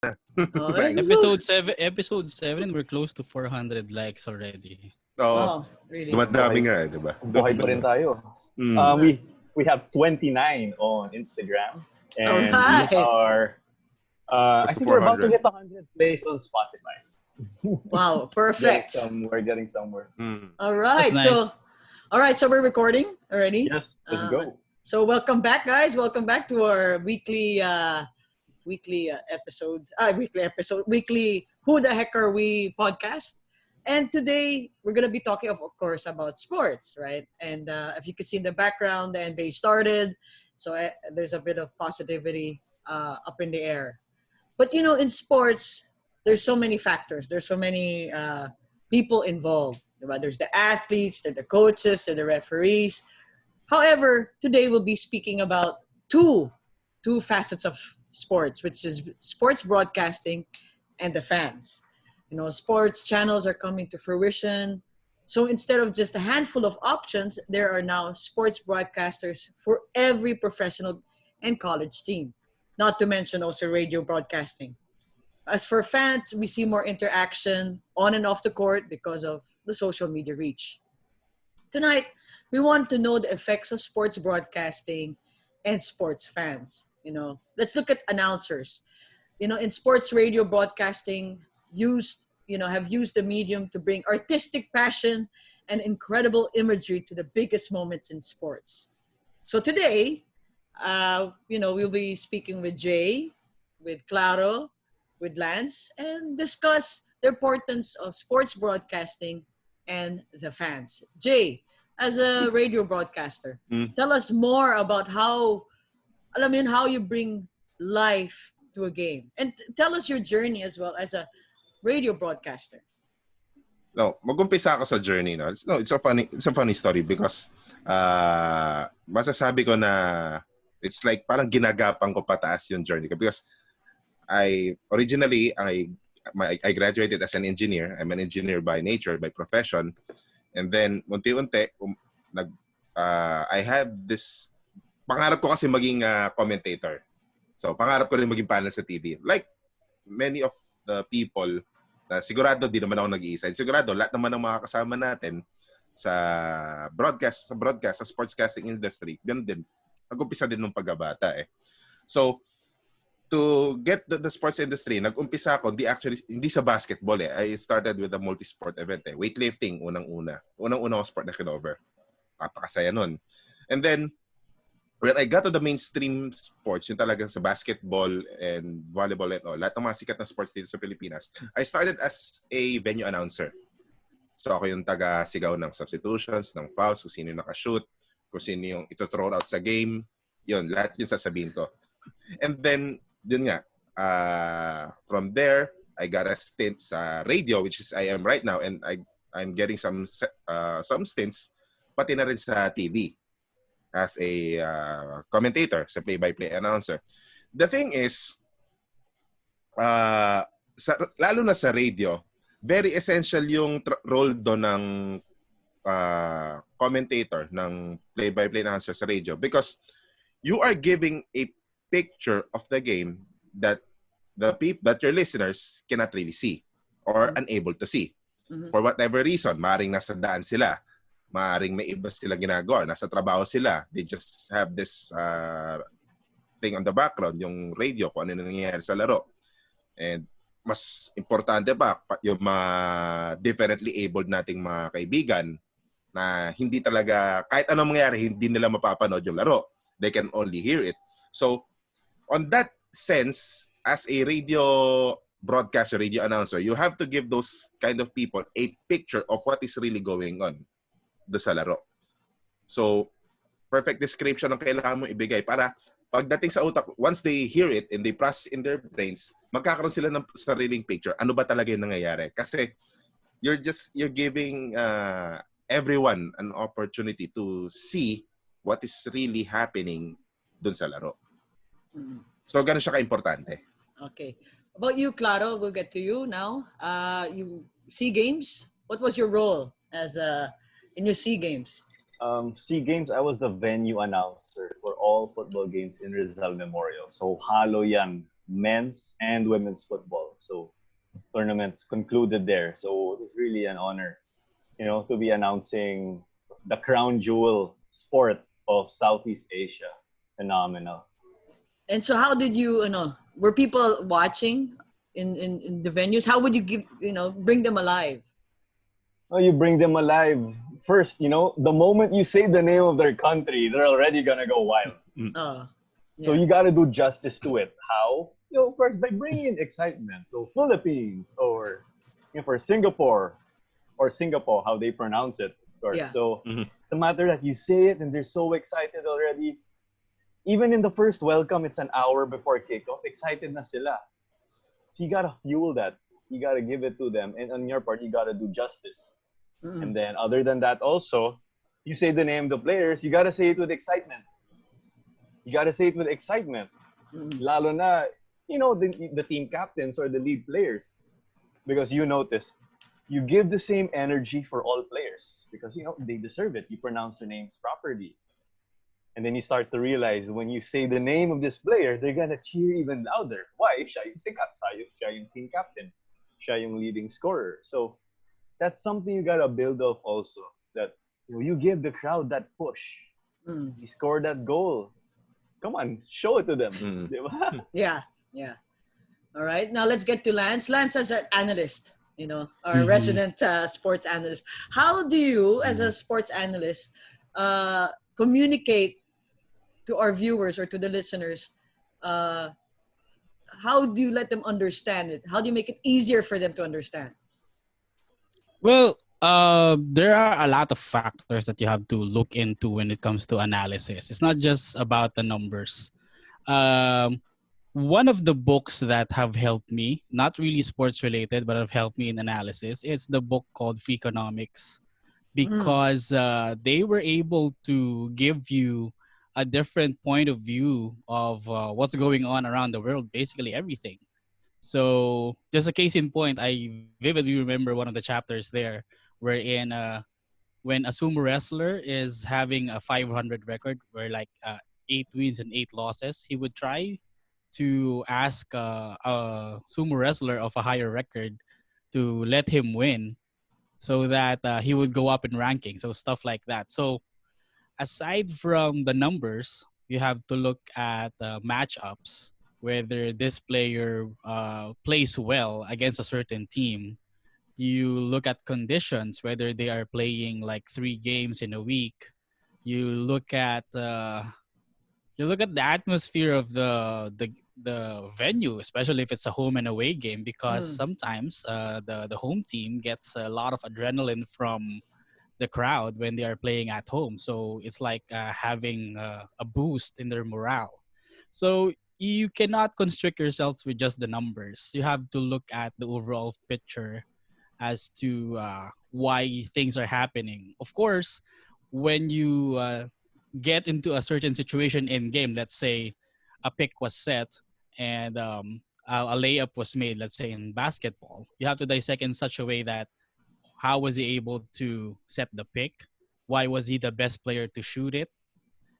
Oh, Thanks. Episode 7, we're close to 400 likes already. Oo. oh, really? Dumadami nga, di ba? Buhay pa rin tayo. We have 29 on Instagram. And Alright. we are, I Close to think we're about to 400. hit 100 plays on Spotify. Wow, perfect. Getting somewhere. All right, That's nice. so we're recording already. Yes, let's go. So welcome back, guys. Welcome back to our weekly Who the Heck Are We podcast. And today we're gonna be talking, of course, about sports, right? And if you can see in the background, the NBA started, so there's a bit of positivity up in the air. But you know, in sports, there's so many factors. There's so many people involved. There's the athletes, there's the coaches, there's the referees. However, today we'll be speaking about two facets of sports, which is sports broadcasting and the fans. You know, sports channels are coming to fruition. So instead of just a handful of options, there are now sports broadcasters for every professional and college team. Not to mention also radio broadcasting. As for fans, we see more interaction on and off the court because of the social media reach. Tonight, we want to know the effects of sports broadcasting and sports fans. You know, let's look at announcers. You know, in sports radio broadcasting, have used the medium to bring artistic passion and incredible imagery to the biggest moments in sports. So today, we'll be speaking with Jay, with Claro, with Lance, and discuss the importance of sports broadcasting and the fans. Jay, as a radio broadcaster, tell us more about how you bring life to a game. And tell us your journey as well as a radio broadcaster. No, mag-umpisa ako sa journey. No? It's a funny story because masasabi ko na it's like parang ginagapang ko pataas yung journey ko because I graduated as an engineer. I'm an engineer by nature, by profession. And then, unti-unti, I have this, pangarap ko kasi maging commentator. So, pangarap ko rin maging panel sa TV. Like many of the people, sigurado di naman ako nag-iisa. Sigurado, lahat naman ng mga kasama natin sa sportscasting industry, ganun din. Nag-umpisa din nung pagkabata eh. So, to get the sports industry, nag-umpisa ako, hindi sa basketball eh. I started with a multi-sport event eh. Weightlifting, unang-una. Unang-una ako sport na kinover. Napakasaya nun. And then, when I got to the mainstream sports, yung talagang sa basketball and volleyball and all, lahat ng mga sikat na sports dito sa Pilipinas, I started as a venue announcer. So ako yung taga-sigaw ng substitutions, ng fouls, kung sino yung nakashoot, kung sino yung ito-throw out sa game, yun, lahat yun sasabihin ko. And then, dun nga, from there, I got a stint sa radio, which is I am right now, and I'm getting some stints, pati na rin sa TV. As a commentator, sa play-by-play announcer. The thing is, lalo na sa radio, very essential yung role doon ng commentator, ng play-by-play announcer sa radio because you are giving a picture of the game that your listeners cannot really see or unable to see. For whatever reason, maaaring nasa daan sila. Maaring may iba sila ginagawa. Nasa trabaho sila. They just have this thing on the background, yung radio, kung ano nangyayari sa laro. And mas importante pa, yung mga differently abled nating mga kaibigan na hindi talaga, kahit anong mangyayari, hindi nila mapapanood yung laro. They can only hear it. So, on that sense, as a radio broadcaster, radio announcer, you have to give those kind of people a picture of what is really going on do sa laro. So, perfect description ang kailangan mo ibigay para pagdating sa utak, once they hear it and they process in their brains, magkakaroon sila ng sariling picture. Ano ba talaga yung nangyayari? Kasi you're giving everyone an opportunity to see what is really happening dun sa laro. So, ganun siya ka-importante. Okay. About you, Claro, we'll get to you now. You SEA Games, what was your role as in your SEA Games? SEA Games, I was the venue announcer for all football games in Rizal Memorial. So halo yan. men's and women's football. So tournaments concluded there. So it was really an honor, to be announcing the crown jewel sport of Southeast Asia. Phenomenal. And so how did you, were people watching in the venues? How would you bring them alive? Oh, you bring them alive. First, the moment you say the name of their country, they're already gonna go wild. Uh, So yeah. you gotta do justice to it. How? First by bringing in excitement. So Philippines or for Singapore or Singapore, how they pronounce it, of course. Yeah. So it's a matter that you say it and they're so excited already. Even in the first welcome, it's an hour before kickoff. Excited na sila. So you gotta fuel that. You gotta give it to them, and on your part, you gotta do justice. And then, other than that, also, you say the name of the players. You gotta say it with excitement. You gotta say it with excitement. Lalo na, the team captains or the lead players, because you notice, you give the same energy for all players because they deserve it. You pronounce their names properly. And then you start to realize when you say the name of this player, they're gonna cheer even louder. Why? Siya yung sikat, siya yung team captain, siya yung leading scorer. So that's something you gotta build up also. That you give the crowd that push. You score that goal. Come on, show it to them. Yeah. All right. Now let's get to Lance. Lance as an analyst, our resident sports analyst. How do you, as a sports analyst, communicate to our viewers or to the listeners? How do you let them understand it? How do you make it easier for them to understand? Well, there are a lot of factors that you have to look into when it comes to analysis. It's not just about the numbers. Um, One of the books that have helped me, not really sports related, but have helped me in analysis, it's the book called Freakonomics, because they were able to give you a different point of view of what's going on around the world, basically everything. So just a case in point, I vividly remember one of the chapters there wherein when a sumo wrestler is having a 500 record where like 8 wins and 8 losses, he would try to ask a sumo wrestler of a higher record to let him win so that he would go up in ranking. So stuff like that. So aside from the numbers, you have to look at matchups, whether this player plays well against a certain team. You look at conditions, whether they are playing like 3 games in a week. You look at the atmosphere of the venue, especially if it's a home and away game, because sometimes the home team gets a lot of adrenaline from the crowd when they are playing at home. So it's like having a boost in their morale. So you cannot constrict yourselves with just the numbers. You have to look at the overall picture as to why things are happening. Of course, when you get into a certain situation in game, let's say a pick was set and a layup was made, let's say in basketball, you have to dissect in such a way that how was he able to set the pick? Why was he the best player to shoot it?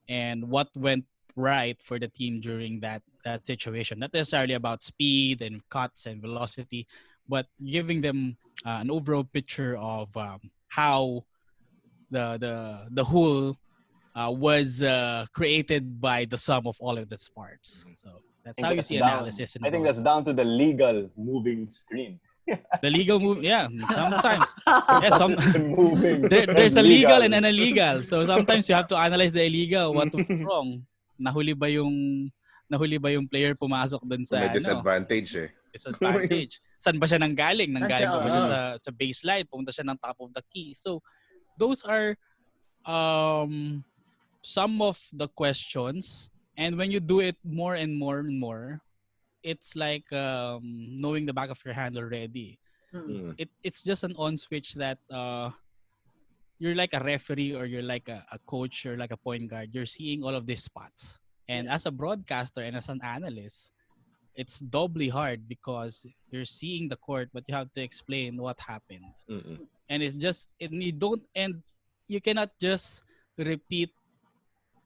And what went right for the team during that situation? Not necessarily about speed and cuts and velocity, but giving them an overall picture of how the whole was created by the sum of all of its parts. So that's I how think you that's see down. analysis in I think broad. that's down to the legal moving screen. The legal move, yeah, sometimes. Yeah, What some is the moving there's and a legal and legal? an illegal. So sometimes you have to analyze the illegal. What went wrong? Nahuli ba yung nahuli ba yung player pumasok dun May sa disadvantage eh. disadvantage? Saan ba siya nanggaling? Saan siya? Nanggaling ba siya sa baseline? Pumunta siya ng top of the key. So those are um some of the questions, and when you do it more and more and more, it's like knowing the back of your hand already. It's just an on switch that you're like a referee or you're like a coach or like a point guard. You're seeing all of these spots, and as a broadcaster and as an analyst, it's doubly hard because you're seeing the court but you have to explain what happened. And it's just you don't, and you cannot just repeat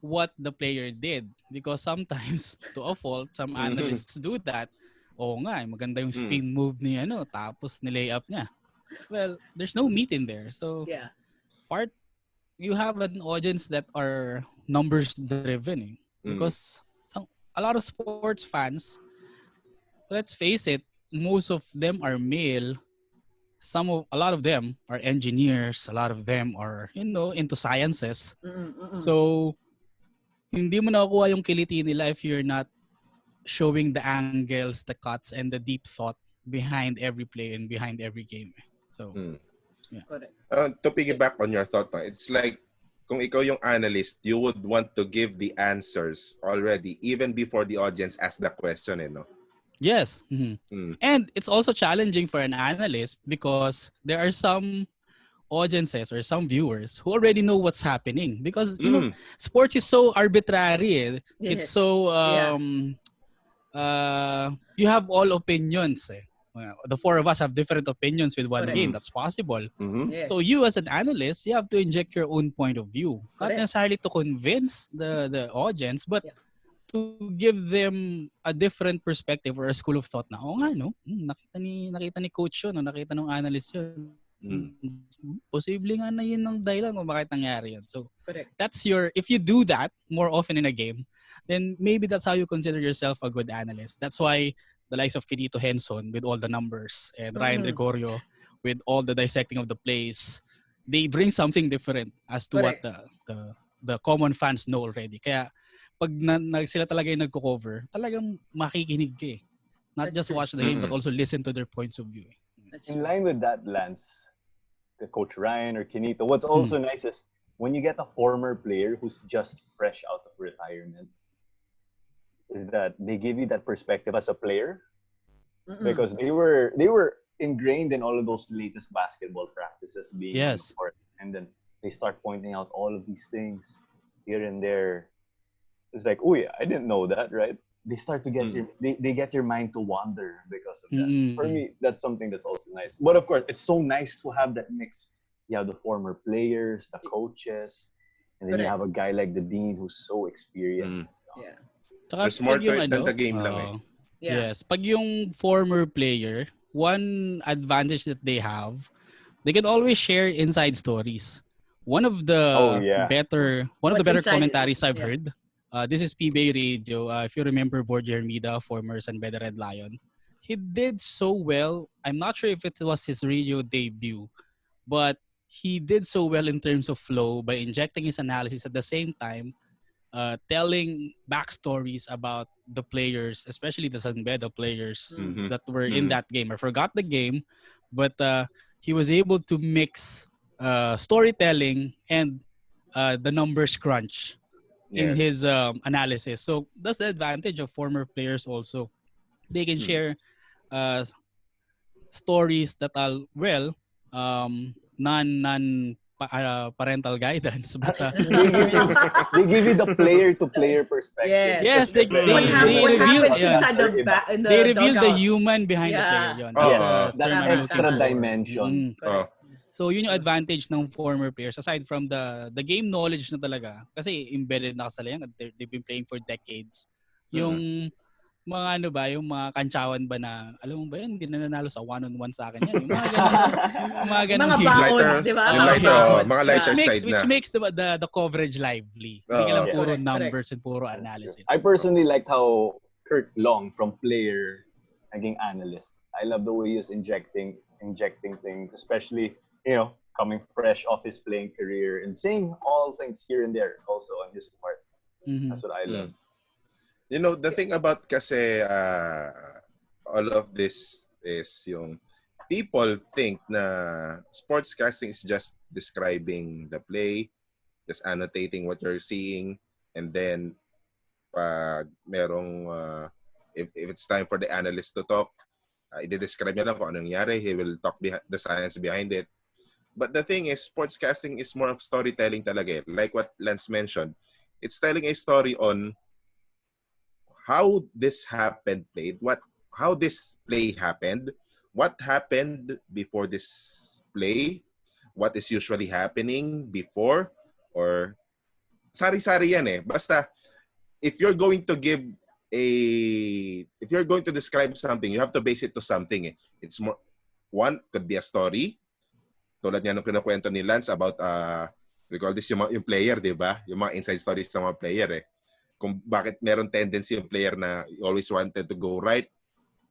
what the player did. Because sometimes, to a fault, some analysts do that. Oo nga, maganda yung spin move ni tapos ni-layup niya. Well, there's no meat in there. So, Yeah. you have an audience that are numbers driven. Because a lot of sports fans, let's face it, most of them are male. A lot of them are engineers. A lot of them are, into sciences. So, hindi mo nakukuha yung kiliti nila if you're not showing the angles, the cuts, and the deep thought behind every play and behind every game. So, yeah. Correct. To piggyback on your thought, it's like kung ikaw yung analyst, you would want to give the answers already even before the audience asks the question, no? Yes. And it's also challenging for an analyst because there are some audiences or some viewers who already know what's happening because sports is so arbitrary. Yes. It's so you have all opinions. Well, the four of us have different opinions with one game. That's possible. Yes. So you as an analyst, you have to inject your own point of view. Not necessarily to convince the audience, but to give them a different perspective or a school of thought na, nga, no? Nakita ni coach yun, nakita ng analyst yun. Posible nga na yun ng dahilan kung bakit nangyari yun. So, if you do that more often in a game, then maybe that's how you consider yourself a good analyst. That's why the likes of Kirito Henson with all the numbers and Ryan Gregorio with all the dissecting of the plays, they bring something different as to what the common fans know already. Kaya, pag sila talaga yung nagko-cover, talagang makikinig ka eh. Not just watch the game, but also listen to their points of view. In line with that, Lance, the Coach Ryan or Kinito, what's also nice is when you get a former player who's just fresh out of retirement, is that they give you that perspective as a player because they were ingrained in all of those latest basketball practices being on the court, and then they start pointing out all of these things here and there. It's like, oh yeah, I didn't know that, right? They start to get they get your mind to wander because of that. For me, that's something that's also nice. But of course, it's so nice to have that mix. You have the former players, the coaches, and then you have a guy like the Dean who's so experienced. Yeah. There's more to it than the game lang eh. Yes. Pag yung former player, one advantage that they have, they can always share inside stories. One of the better commentaries I've heard, this is PBA Radio. If you remember Borja Hermida, former San Beda Red Lion, he did so well. I'm not sure if it was his radio debut, but he did so well in terms of flow by injecting his analysis at the same time, telling backstories about the players, especially the San Beda players that were in that game. I forgot the game, but he was able to mix storytelling and the numbers crunch in his analysis. So that's the advantage of former players also. They can share stories that are, parental guidance, but they give you the player-to-player perspective. Yes, they reveal they reveal the human behind the player. Yun. That extra dimension. So yun yung advantage ng former players aside from the game knowledge na talaga kasi embedded na kasala yan. They've been playing for decades. Yung mga yung mga kantsawan ba na, alam mo ba yan, hindi na nanalo sa one-on-one sa akin yan. Yung mga ganun. Mga baon, di ba? Mga lighter side na. Which makes the coverage lively. Hindi ka lang puro numbers and puro analysis. I personally liked how Kurt Long from player naging analyst. I love the way he is injecting things, especially, coming fresh off his playing career and saying all things here and there also on his part. That's what I love. The thing about kasi all of this is yung people think na sportscasting is just describing the play, just annotating what you're seeing, and then pag merong if it's time for the analyst to talk, i-describe niya lang kung anong nangyari, he will talk the science behind it. But the thing is, sportscasting is more of storytelling talaga. Like what Lance mentioned, it's telling a story on how this played, how this play happened, what happened before this play, what is usually happening before, or sari-sari yan eh. Basta, if you're going to describe something, you have to base it to something eh. It's more, one, could be a story. Tulad nga nung kinukwento ni Lance about, we call this yung player, di ba? Yung mga inside stories ng mga player eh. Kung bakit meron tendency yung player na always wanted to go right,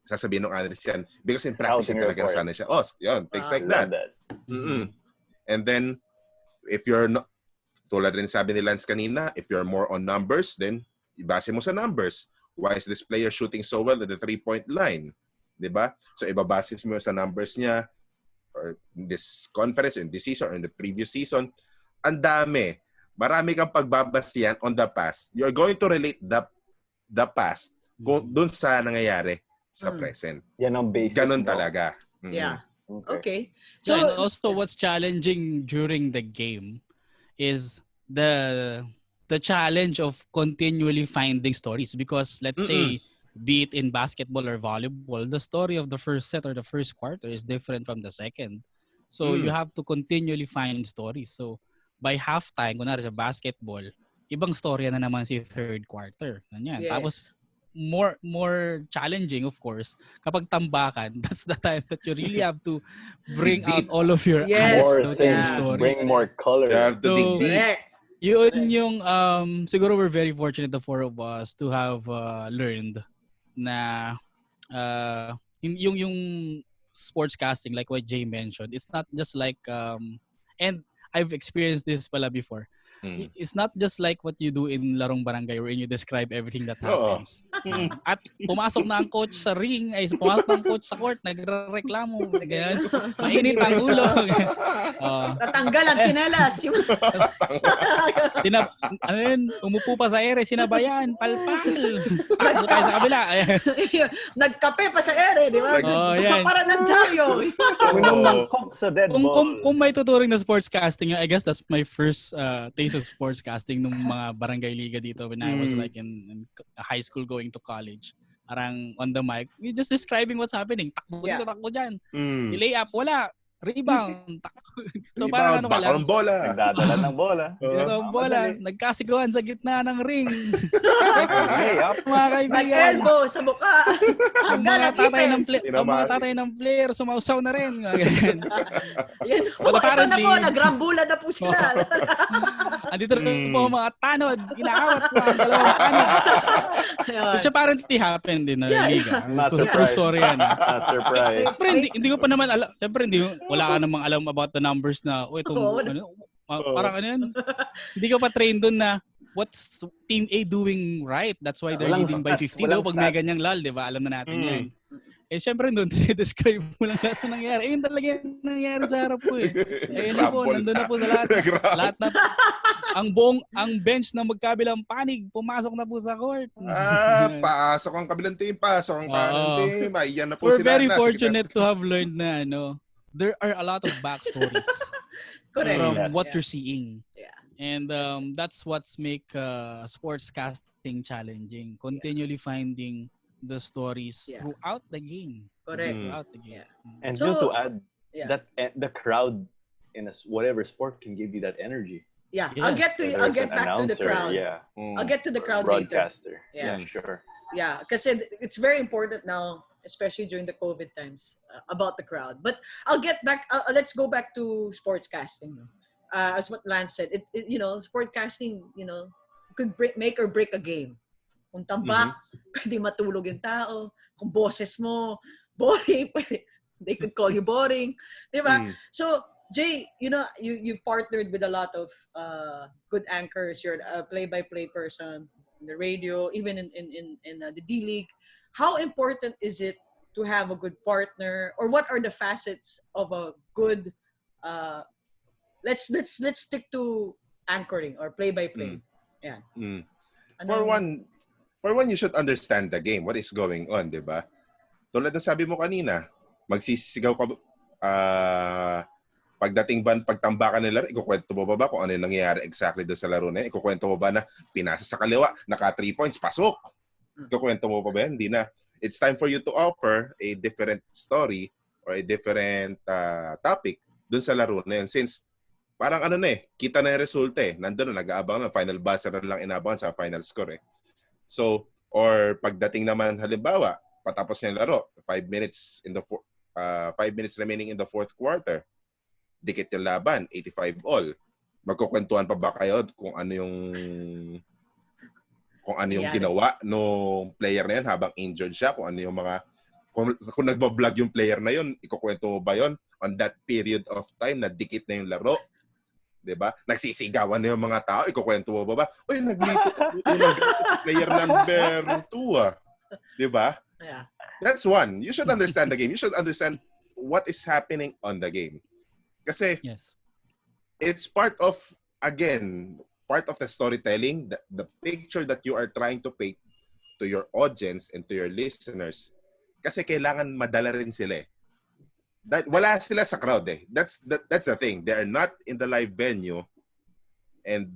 sasabihin ng analyst yan. Because in practice, talaga nasanay siya. Oh, yun, things like that. Mm-hmm. And then, if you're not, tulad rin sabi ni Lance kanina, if you're more on numbers, then ibase mo sa numbers. Why is this player shooting so well at the 3-point line? Diba? So, ibabase mo sa numbers niya or in this conference, in this season, or in the previous season. Ang dami. Marami kang pagbabasihan on the past. You're going to relate the past dun sa nangyayari sa present. Yan ang basis. Ganun talaga. Mm-hmm. Yeah. Okay. So, and also what's challenging during the game is the challenge of continually finding stories, because let's say, be it in basketball or volleyball, the story of the first set or the first quarter is different from the second. So you have to continually find stories. So by halftime, kunwari sa basketball, ibang storya na naman si third quarter. Ganyan. Yes. Tapos more challenging, of course, kapag tambakan, that's the time that you really have to bring out all of your more things, stories. bring more color. You have to dig deep. Yun yung siguro we're very fortunate, the four of us, to have learned na yung sportscasting, like what Jay mentioned, it's not just like and I've experienced this pala before. It's not just like what you do in larong barangay wherein you describe everything that happens. At pumasok na ang coach sa ring, pumasok na ang coach sa court, nagrereklamo, ganyan. Mainit ang ulo. Natanggal ang tsinelas. Umupo pa sa ere, sinabayan, palpal. Takbo tayo sa kabila. Nagkape pa sa ere, di ba? Gusto para ng dyaryo. Uminom ng coke sa dead ball. Kung may tuturing na sportscasting, I guess that's my first taste of sportscasting nung mga barangay liga dito when I was like in high school going to college. Parang on the mic, you're just describing what's happening. Takbo dito, takbo dyan. Lay up, wala. Rebound. So parang ano ka lang. Bola. Nagdadala ng bola. Ang bola. Nagkasigawan sa gitna ng ring. Hey, up. Mga kaibigan. Nag-elbow sa mukha. Ang mga tatay ng player, sumausaw na rin. Yan. Ito na po, nagrambula na po sila. Andito na po mga tanod. Inaawat po ang dalawang tanod. Which apparently happened in the liga. So, true story yan. Not surprised. Pero hindi ko pa naman alam. Siyempre, wala ka namang alam about the numbers na, parang ano yan. Hindi ka pa trained dun na, what's Team A doing right? That's why they're leading by 50. Daw pag may ganyang lal, di ba? Alam na natin yan. Siyempre doon, describe mo lang lahat ng nangyari. Yun talaga yung nangyari sa harap ko eh. Yun na po, nandun na po sa lahat. Lahat na, ang bench na magkabilang panig, pumasok na po sa court. Pasok ang kabilang team, pasok ang kanan team. Ayan na po We're sila. very fortunate to have learned na, there are a lot of backstories from what you're seeing. Yeah. And that's what's make sportscasting challenging. Continually finding the stories throughout the game. Correct. Throughout the game. And just to add, that the crowd in whatever sport can give you that energy. Yeah, Yes. I'll get back to the crowd. Yeah. I'll get to the crowd later. Broadcaster. Yeah. Sure. Yeah, kasi it's very important now, especially during the COVID times, about the crowd. But I'll get back. Let's go back to sportscasting. As what Lance said, sportscasting, could make or break a game. Kung tambak, pwede matulog yung tao. Kung boses mo, boring, they could call you boring. Diba? So, Jay, you've partnered with a lot of good anchors. You're a play-by-play person in the radio, even in the D-League. How important is it to have a good partner, or what are the facets of a good let's stick to anchoring or play-by-play. Yeah. For one, you should understand the game, what is going on, di ba? Tulad ng sabi mo kanina, magsisigaw ka, pagtambakan ng laro, ikukwento mo ba kung ano yung nangyayari exactly doon sa laro na yun? Ikukwento mo ba na pinasa sa kaliwa, naka 3 points, pasok? Ikukwento mo pa ba yan? Hindi na. It's time for you to offer a different story or a different topic doon sa laro na yun. Since parang ano na kita na yung resulta Nandun na, nag-aabang na, final buzzer na lang inaabangan sa final score So, or pagdating naman, halimbawa, patapos na yung laro, 5 minutes 5 minutes remaining in the fourth quarter, dikit yung laban, 85 all. Magkukwentuhan pa ba kayo kung ano yung ginawa no player na yan habang injured siya, kung ano yung mga kung nagba-vlog yung player na yun, ikukwento mo ba yun on that period of time na dikit na yung laro? 'Di ba? Nagsisigawan na yung mga tao, ikukwento mo ba? Uy, naglito ng player number 2 'Di ba? Yeah. That's one. You should understand the game. You should understand what is happening on the game. Kasi Yes. it's part of the storytelling, the picture that you are trying to paint to your audience and to your listeners. Kasi kailangan madala rin sila wala sila sa crowd That's the thing. They are not in the live venue and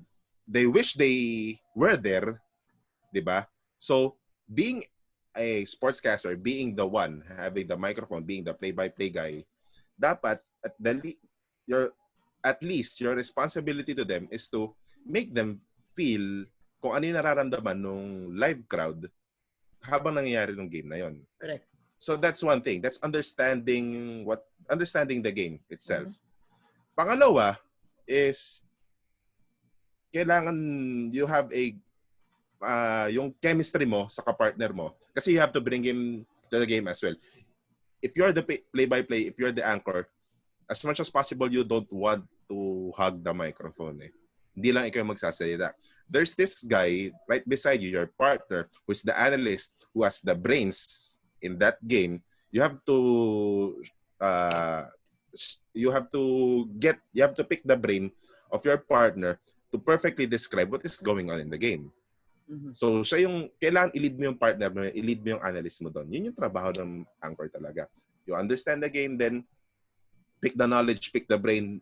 they wish they were there, 'di ba? So, being a sportscaster, being the one having the microphone, being the play-by-play guy, dapat at least your responsibility to them is to make them feel kung ano yung nararamdaman ng live crowd habang nangyayari ng game na yon. Correct. So that's one thing. That's understanding the game itself. Pangalawa is kailangan you have yung chemistry mo sa kapartner mo kasi you have to bring him to the game as well. If you're the play-by-play, if you're the anchor, as much as possible you don't want to hug the microphone Hindi lang ikaw magsasalita. There's this guy right beside you, your partner, who's the analyst, who has the brains in that game. You have to pick the brain of your partner to perfectly describe what is going on in the game. So, siya yung kailangan i-lead mo yung partner mo, i-lead mo yung analyst mo doon. Yun yung trabaho ng anchor talaga. You understand the game, then pick the knowledge, pick the brain,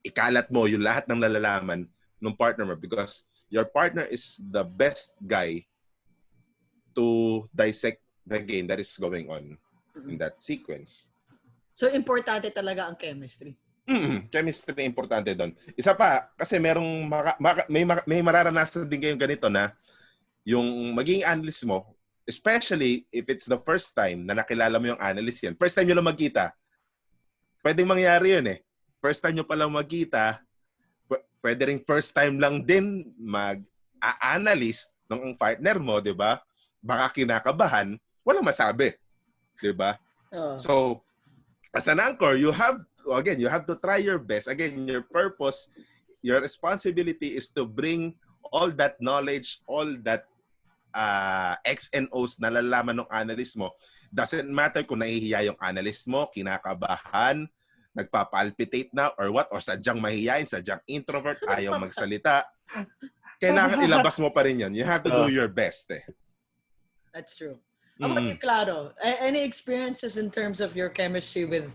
ikalat mo yung lahat ng nalalaman ng partner mo because your partner is the best guy to dissect the game that is going on in that sequence. So, importante talaga ang chemistry. Chemistry na importante doon. Isa pa, kasi may mararanasan din kayong ganito na yung maging analyst mo, especially if it's the first time na nakilala mo yung analyst yan, first time nyo lang magkita, pwedeng mangyari yun First time nyo palang magkita, pwede rin first time lang din mag-analyst ng partner mo, di ba? Baka kinakabahan, walang masabi. Diba? So, as an anchor, you have to try your best. Again, your purpose, your responsibility is to bring all that knowledge, all that X and O's na nalalaman ng analyst mo. Doesn't matter kung nahihiya yung analyst mo, kinakabahan, nagpapalpitate na, or what, or sadyang mahihiyain, sadyang introvert, ayaw magsalita. Kailangan ilabas mo pa rin yun. You have to do your best That's true. How about you, Claro? Any experiences in terms of your chemistry with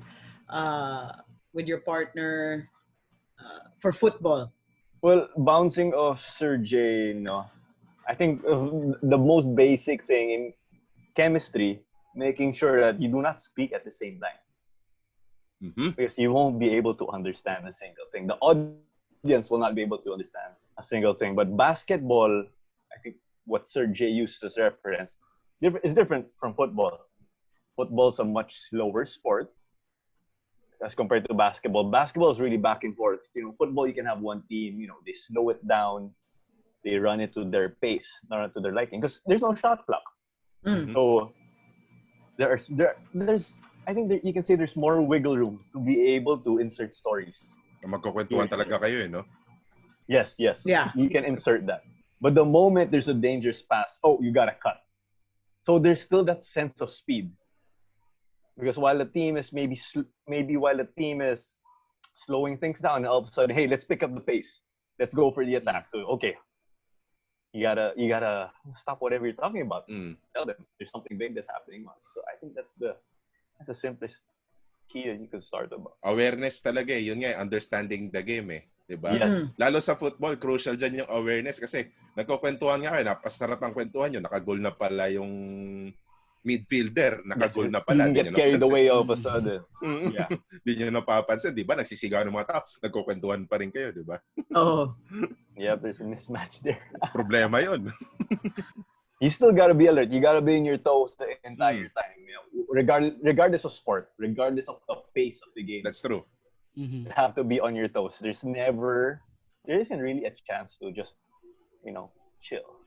your partner for football? Well, bouncing off Sir J, I think the most basic thing in chemistry, making sure that you do not speak at the same time. Because you won't be able to understand a single thing. The audience will not be able to understand a single thing. But basketball, I think what Sir J used as reference, is different from football. Football's a much slower sport as compared to basketball. Basketball is really back and forth. Football, you can have one team, they slow it down, they run it to their pace, not to their liking, because there's no shot clock. So there's I think you can say there's more wiggle room to be able to insert stories. Magkukwentuhan talaga kayo no? Yes. Yeah. You can insert that. But the moment there's a dangerous pass, you gotta cut. So there's still that sense of speed. Because while the team is slowing things down, and all of a sudden, hey, let's pick up the pace. Let's go for the attack. So okay, you gotta stop whatever you're talking about. Tell them there's something big that's happening. So I think that's the simplest key that you can start about. Awareness talaga yun nga, understanding the game diba? Yes. Lalo sa football, crucial dyan yung awareness kasi nagkukwentuhan nga kayo, napasarap ang kwentuhan nyo, nakagol na pala yung midfielder, naka-goal na You pala. can Di get nyo carried napansin. away all of a sudden. Yeah. Di nyo napapansin, di ba? Nagsisigaw ng mga tao, nagkukwentuhan pa rin kayo, di ba? Oh. Yep, there's a mismatch there. Problema yun. You still gotta be alert. You gotta be in your toes the entire time. You know, regardless of sport, regardless of the pace of the game, That's true. Mhm. you have to be on your toes. There isn't really a chance to just, chill.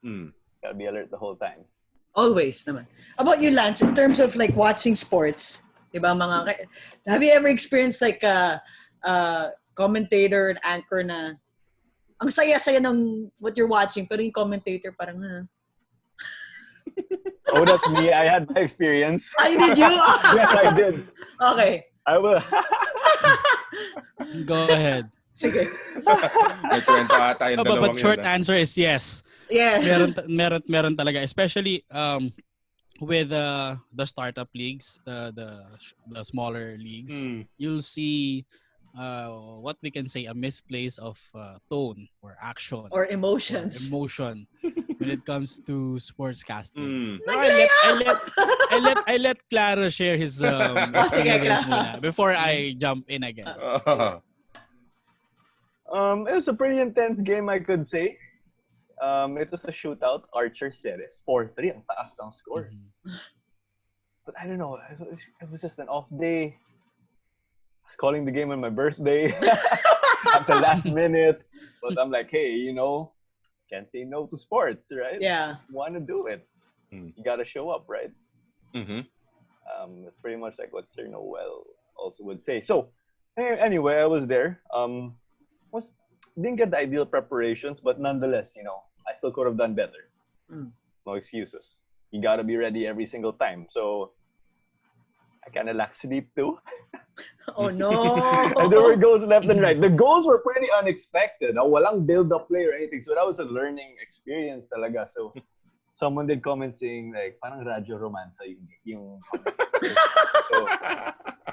Mm. Gotta be alert the whole time. Always naman. About you, Lance, in terms of like watching sports, diba, have you ever experienced like a commentator and anchor na ang saya-saya ng what you're watching, pero yung commentator parang, Oh, that's me. I had my experience. Ay, did you? Yes, I did. Okay. I will. Go ahead. Sige. May kwento ata yung dalawang But short yun. answer is yes. Yeah. Meron talaga, especially with the startup leagues, the smaller leagues. You'll see what we can say a misplace of tone or action Or emotions. or emotion when it comes to sportscasting. Mm. I let Clara share his Sige, experience Clara. muna before I jump in again. It was a pretty intense game, I could say. It was a shootout, Archer series, 4-3, ang taas ng score. But I don't know, it was just an off day. I was calling the game on my birthday at the last minute. But I'm like, hey, can't say no to sports, right? Yeah. Want to do it. You got to show up, right? Mm-hmm. It's pretty much like what Sir Noel also would say. So, anyway, I was there. Didn't get the ideal preparations, but nonetheless, I still could have done better. No excuses. You gotta be ready every single time. So I kind of lacked sleep too. Oh no! And there were goals left and right. The goals were pretty unexpected. Walang build-up play or anything. So that was a learning experience talaga. So someone did comment saying like, parang radyo romansa yung So,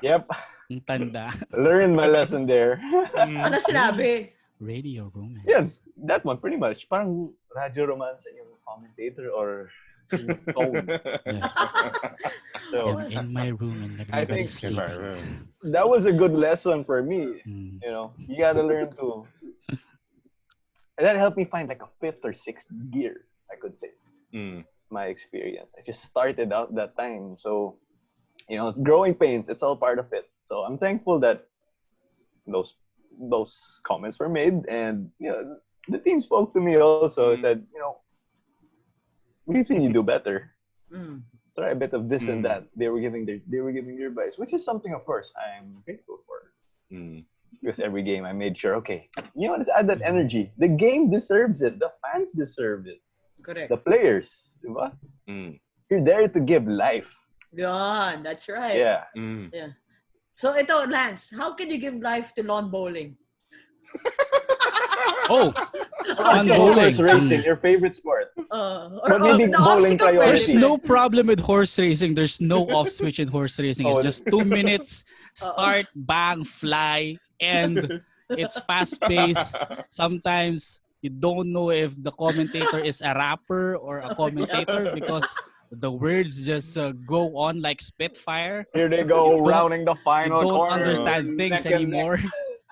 yep. Ang tanda. Learned my lesson there. Ano sinabi? Radio romance. Yes, that one pretty much. Parang radyo romansa yung commentator or yung tone. Yes. So I'm in my room and I everybody's think sleeping. that was a good lesson for me. Mm. You gotta learn to. And that helped me find like a fifth or sixth gear, I could say. My experience. I just started out that time. So, it's growing pains. It's all part of it. So I'm thankful that those comments were made, and the team spoke to me also. Said, we've seen you do better. Try a bit of this and that. They were giving their advice, which is something, of course, I'm grateful for. Because every game I made sure, okay, let's add that energy. The game deserves it. The fans deserve it. Correct. The players, diba? You're there to give life. Yeah, that's right. Yeah. Yeah. So ito, Lance, how can you give life to lawn bowling? Oh, On bowling. horse racing, your favorite sport. Or But maybe the bowling obstacle priority. There's no problem with horse racing. There's no off switch in horse racing. It's just 2 minutes, start, bang, fly, and it's fast paced. Sometimes you don't know if the commentator is a rapper or a commentator because the words just go on like Spitfire. Here they go, rounding the You final don't corner. understand things Neck and neck. anymore.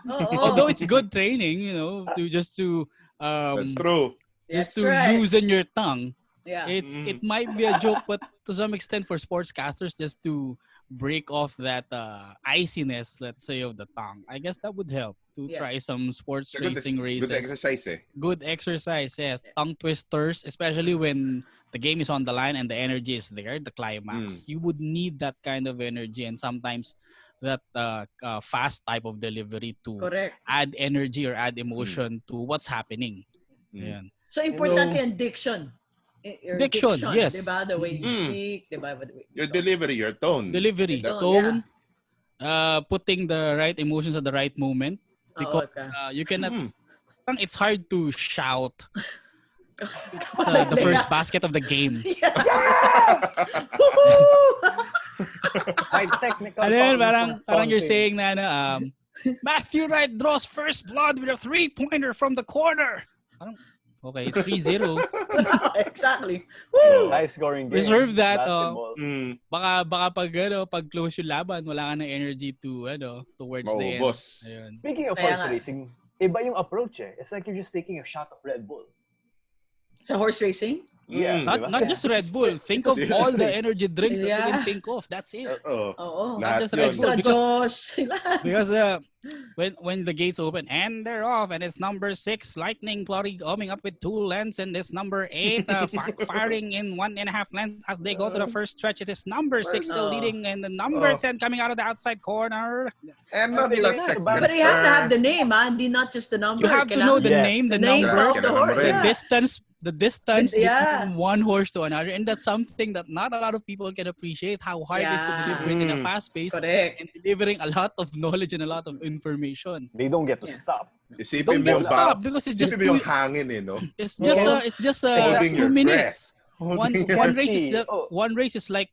Although it's good training, to That's true. just That's to right. loosen your tongue. Yeah. It might be a joke, but to some extent for sportscasters, just to break off that iciness, let's say, of the tongue. I guess that would help to try some sports racing races. Good exercise Good exercise, yes. Tongue twisters, especially when the game is on the line and the energy is there, the climax. You would need that kind of energy, and sometimes that fast type of delivery to Correct. add energy or add emotion to what's happening. Ayan. So important yung diction. Your Diction, yes. Diba? The way you speak, diba? Your delivery, your tone. Delivery, Tone, tone, putting the right emotions at the right moment. Because okay. you cannot, it's hard to shout the first basket of the game. My technical And then term for parang you're taunting. saying na Matthew Wright draws first blood with a 3-pointer from the corner. Parang, Okay, 3-0. Exactly. Oh. High scoring game. Reserve that, Basketball. Baka pag close yung laban, wala ka ng energy towards the end. Maubos. Ayun. Speaking of Kaya horse nga. racing, iba yung approach eh. It's like you're just taking a shot of Red Bull. Sa horse racing? Yeah, Not diba? not just Red Bull. Think of It's a all the race. energy drinks that you can Yeah. think of. That's it. Oo. Lahat just yun. Red Bull. Extra because- Diyos. Lahat. Because when the gates open and they're off and it's number 6 Lightning Glory coming up with 2 lengths and it's number 8 firing in 1.5 lengths as they go to the first stretch. It is number 6 still leading and the number 10 coming out of the outside corner. And not Okay, the yeah, second. but But you have to have the name, Hindi not just the number. You have to know the Yes. name, the The name number, of the horse. Kailangan mo rin. the distance Yeah. between one horse to another, and that's something that not a lot of people can appreciate. How hard it is to Yeah. deliver it in a fast pace Correct. and delivering a lot of knowledge and a lot of information. They don't get to Yeah. stop. Isipin Don't mo get yung to stop because it's just isipin mo yung hangin no? it's just Holding 2 your minutes. Holding your One race is breath. Oh. one race is like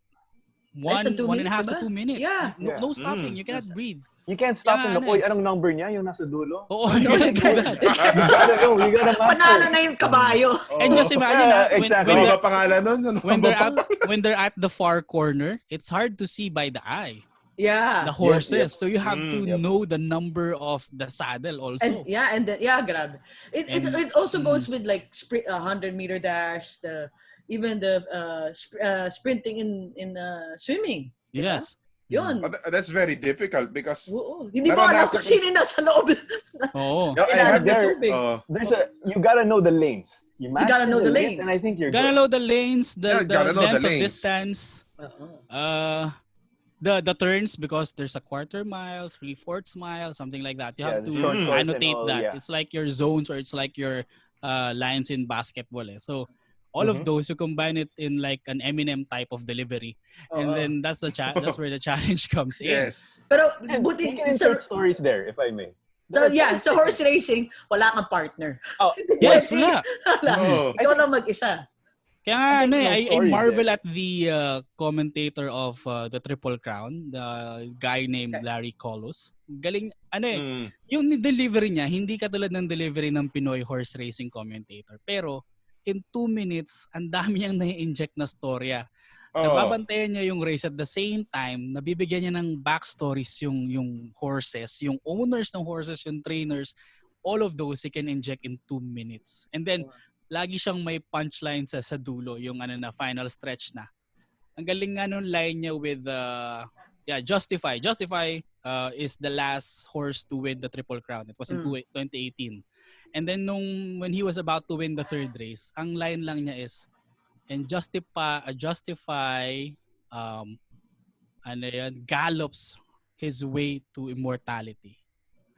Less than 2 1.5 minutes, to diba? 2 minutes. Yeah. No stopping. Mm. You cannot breathe. You can't stop Yeah, and look, ano oy, anong number niya? Yung nasa dulo? Oo, No, you you cannot do can't. that. You gotta know, you gotta Panalo master. na yung kabayo. And just imagine Yeah, exactly. Ano ba pangalan nun? Ano ba when they're at the far corner, it's hard to see by the eye Yeah. the horses. Yep. So you have to Yep. know the number of the saddle also. And grabe. It also goes with like 100-meter dash, even the sprinting in swimming. Diba? Yes. Yun. That's very difficult because Oo. Hindi mo alam kung sino nasa loob. Oo. I Kailangan have this, tubig. You gotta know the lanes. You gotta know the lanes. And I think you're Gotta good. know the lanes, the gotta know length the of lanes. distance, the turns because there's a quarter mile, 3/4 mile, something like that. You have the to short course and annotate all, that. yeah. It's like your zones or it's like your lines in basketball. So all of those, you combine it in like an Eminem type of delivery, and then that's where the challenge comes in. yes. Pero And buti you can insert stories there, if I may. sa horse racing, wala kang partner. Oh, Yes, wala. Wala. Oh. Ikaw lang mag-isa. Kaya nga, I think no I stories marvel there. at the commentator of the Triple Crown, the guy named Larry Colos. Galing, yung delivery niya, hindi katulad ng delivery ng Pinoy horse racing commentator. Pero, in 2 minutes, ang dami niyang nai-inject na storya. Nababantayan niya yung race at the same time, nabibigyan niya ng backstories yung horses, yung owners ng horses, yung trainers, all of those he can inject in 2 minutes. And then, lagi siyang may punchline sa dulo, yung na final stretch na. Ang galing nga nung line niya with Justify. Justify is the last horse to win the Triple Crown. It was in 2018. And then when he was about to win the third race, ang line lang niya is, and Justify gallops his way to immortality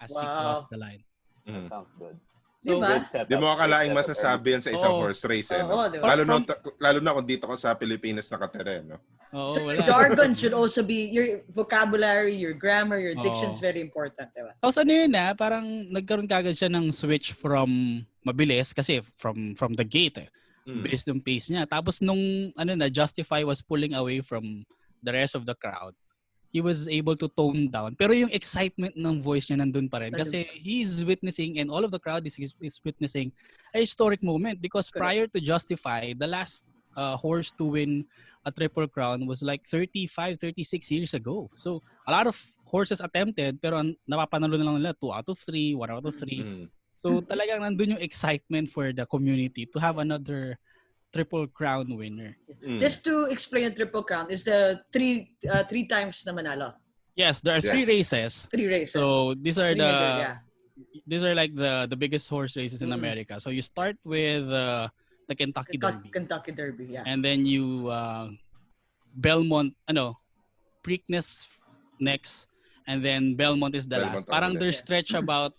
as he crossed the line. Sounds good. So, Diba? Di mo akalaing masasabi yan sa isang horse race. Oo, diba? Lalo na kung dito ka sa Pilipinas nakatira. No? Oo, So wala. jargon should also be, your vocabulary, your grammar, your diction is very important. Diba? Tapos parang nagkaroon kagad siya ng switch from mabilis kasi from the gate bilis ng pace niya. Tapos nung Justify was pulling away from the rest of the crowd, he was able to tone down. Pero yung excitement ng voice niya nandun pa rin kasi he's witnessing and all of the crowd is witnessing a historic moment because prior to Justify, the last horse to win a Triple Crown was like 35, 36 years ago. So a lot of horses attempted pero napapanalo na lang nila 2 out of 3, 1 out of 3. So talagang nandun yung excitement for the community to have another Triple Crown winner. Just to explain the Triple Crown, is the three times na manalo. Yes, there are 3 races. 3 races. So these are Three these are like the biggest horse races in America. So you start with the Kentucky Derby. Kentucky Derby, yeah. And then you Belmont, Preakness next, and then Belmont is the last. Parang there's stretch about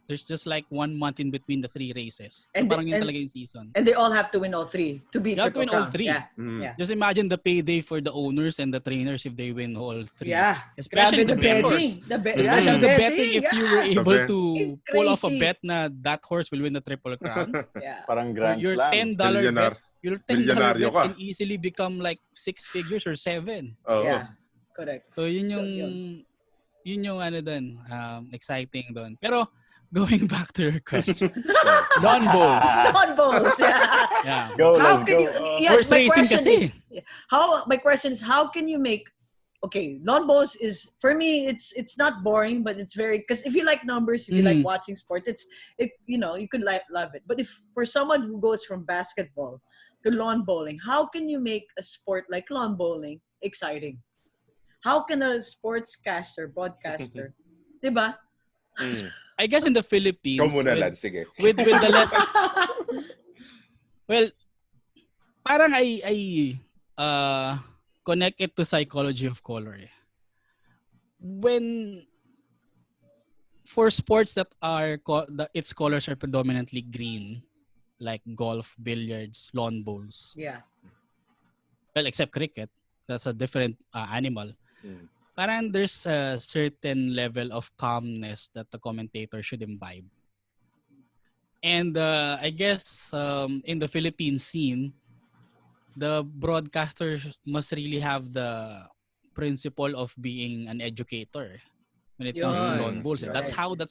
there's just like 1 month in between the 3 races. So parang yun talaga yung season. And they all have to win all 3 to be You have to Triple win all Crown. 3. Yeah. Just imagine the payday for the owners and the trainers if they win all 3. Yeah. Especially Grabe, the bettors. the Especially the betting if you were able to pull off a Crazy. bet na that horse will win the Triple Crown. Yeah. Parang Grand Your Slam. $10 bet, your $10 Bilyonaryo bet ka. can easily become like 6 figures or 7. Yeah. Correct. So yun So, yung exciting doon. Pero going back to your question. Lawn bowls. Lawn bowls, yeah. Yeah. Go, How let's can go. you? Yeah, Horse my racing question kasi. is my question is how can you make? Okay, lawn bowls is for me. It's not boring, but it's very because if you like numbers, if you like watching sports, you could love it. But if for someone who goes from basketball to lawn bowling, how can you make a sport like lawn bowling exciting? How can a sportscaster, broadcaster, diba? I guess in the Ikaw Philippines, muna, lad. Sige. with the less, well, parang I connect it to psychology of color. When for sports that its colors are predominantly green, like golf, billiards, lawn bowls. Yeah. Well, except cricket, that's a different animal. Parang there's a certain level of calmness that the commentator should imbibe. And I guess in the Philippine scene, the broadcasters must really have the principle of being an educator when it comes to lawn bowls. Yeah. That's how the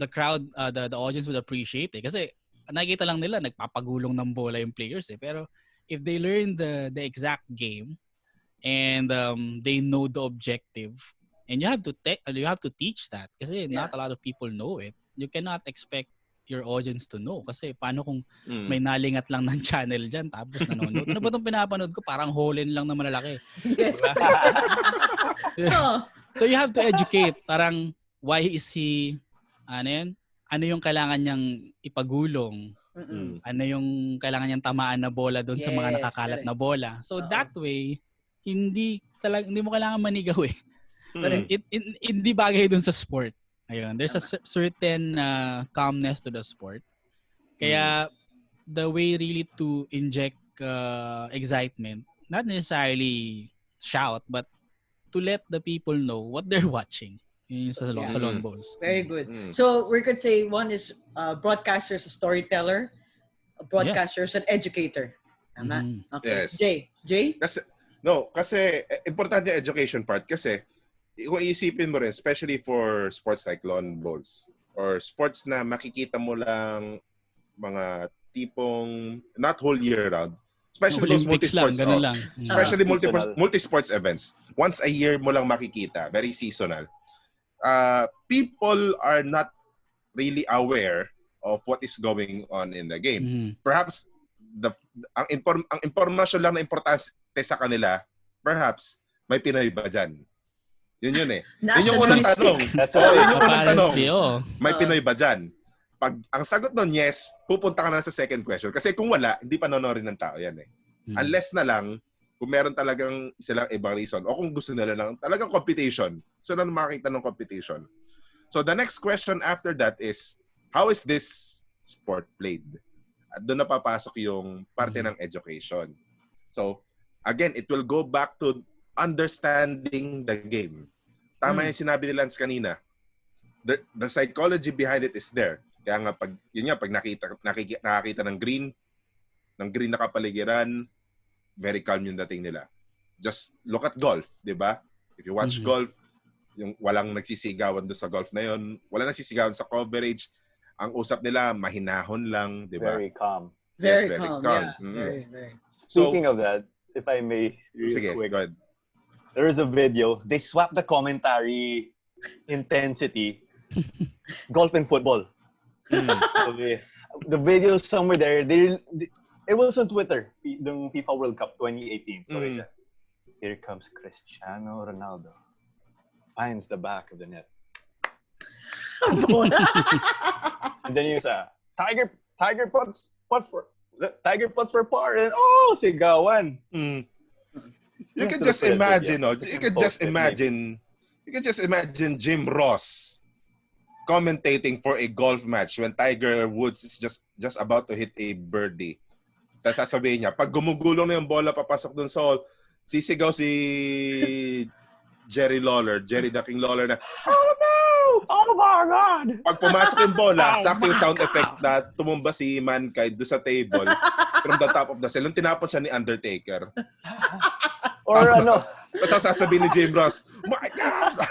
crowd, the audience would appreciate it. Kasi nakikita lang nila nagpapagulong ng bola yung players Pero if they learn the exact game and they know the objective, and you have to teach that kasi not a lot of people know it. You cannot expect your audience to know kasi paano kung may nalingat lang ng channel dyan tapos nanonood. Ano ba itong pinapanood ko? Parang hole-in lang na malalaki. Yes. So you have to educate. Parang why is he ano yung kailangan niyang ipagulong? Ano yung kailangan niyang tamaan na bola doon sa mga nakakalat na bola? So that way, hindi mo kailangan manigaw hindi bagay doon sa sport. Ayun, there's a certain calmness to the sport. Kaya the way really to inject excitement, not necessarily shout, but to let the people know what they're watching. Sa lawn bowls. Very good. So we could say one is broadcasters, a storyteller, a broadcasters, an educator. Tama? Okay. Yes. Jay? Kasi importante yung education part kasi kung iisipin mo rin, especially for sports like lawn bowls or sports na makikita mo lang mga tipong not whole year round, especially those multi-sports, especially multi-sports events. Once a year mo lang makikita, very seasonal. People are not really aware of what is going on in the game. Perhaps ang impormasyon lang na importante sa kanila, perhaps may Pinoy ba dyan? Yun Yun yung unang tanong. Yun yung unang tanong. May Pinoy ba dyan? Pag ang sagot nun, yes, pupunta ka na sa second question. Kasi kung wala, hindi pa nanonorin ng tao yan Unless na lang, kung meron talagang silang ibang reason o kung gusto nila lang talagang competition. So na makakita ng competition. So the next question after that is, how is this sport played? At doon na papasok yung parte ng education. So again, it will go back to understanding the game. Tama yung sinabi ni Lance kanina. The psychology behind it is there. Kaya nga pag nakakita ng green na kapaligiran, very calm yung dating nila. Just look at golf, 'di ba? If you watch golf, yung walang nagsisigawan doon sa golf na yon, walang nagsisigawan sa coverage. Ang usap nila mahinahon lang, 'di ba? Very calm. Very calm. Yeah. Very. Speaking of that, if I may, sige, quick, go ahead. There is a video. They swapped the commentary intensity, golf and football. So the video somewhere there. It was on Twitter, the FIFA World Cup 2018. So they said, "Here comes Cristiano Ronaldo, finds the back of the net." And then you say, Tiger puts for par, and sigawan. You can just imagine, you can just imagine Jim Ross commentating for a golf match when Tiger Woods is just about to hit a birdie. Tapos sasabihin niya, pag gumugulong na yung bola papasok dun sa hole, sisigaw si Jerry the King Lawler na, "Oh no! Oh my God!" Pag pumasok yung bola, sakto yung sound effect na tumumba si Mankind doon sa table from the top of the cell. Nung tinapon siya ni Undertaker. Or Tapos sasabihin ni Jim Ross, "My God!"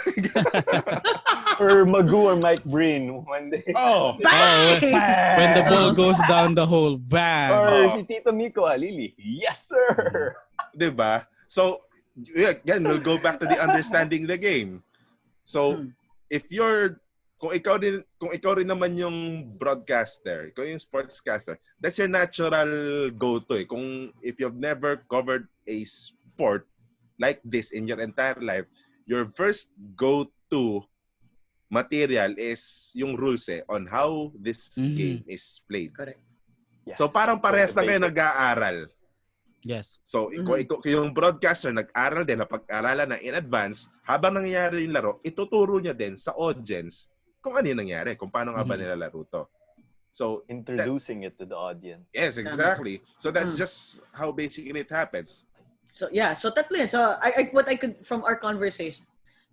Or Magoo or Mike Breen when they Oh, When the ball bang! goes down the hole, bang. Or Oh. si Tito Miko Halili. Yes, sir! diba? So, again, we'll go back to the understanding the game. So, if you're kung ikaw rin naman yung broadcaster, ikaw yung sportscaster, that's your natural go-to eh. Kung if you've never covered a sport like this in your entire life, your first go-to material is yung rules eh on how this game is played. Correct. Yeah. So parang parehas na kayo nag-aaral. Yes. So, kung yung broadcaster nag-aral din, napag-aralan na in advance, habang nangyayari yung laro, ituturo niya din sa audience kung ano yung nangyari, kung paano nga ba nilalaro to. So, introducing it to the audience. Yes, exactly. So that's just how basically it happens. So yeah, so tatlo yan. So what I could from our conversation,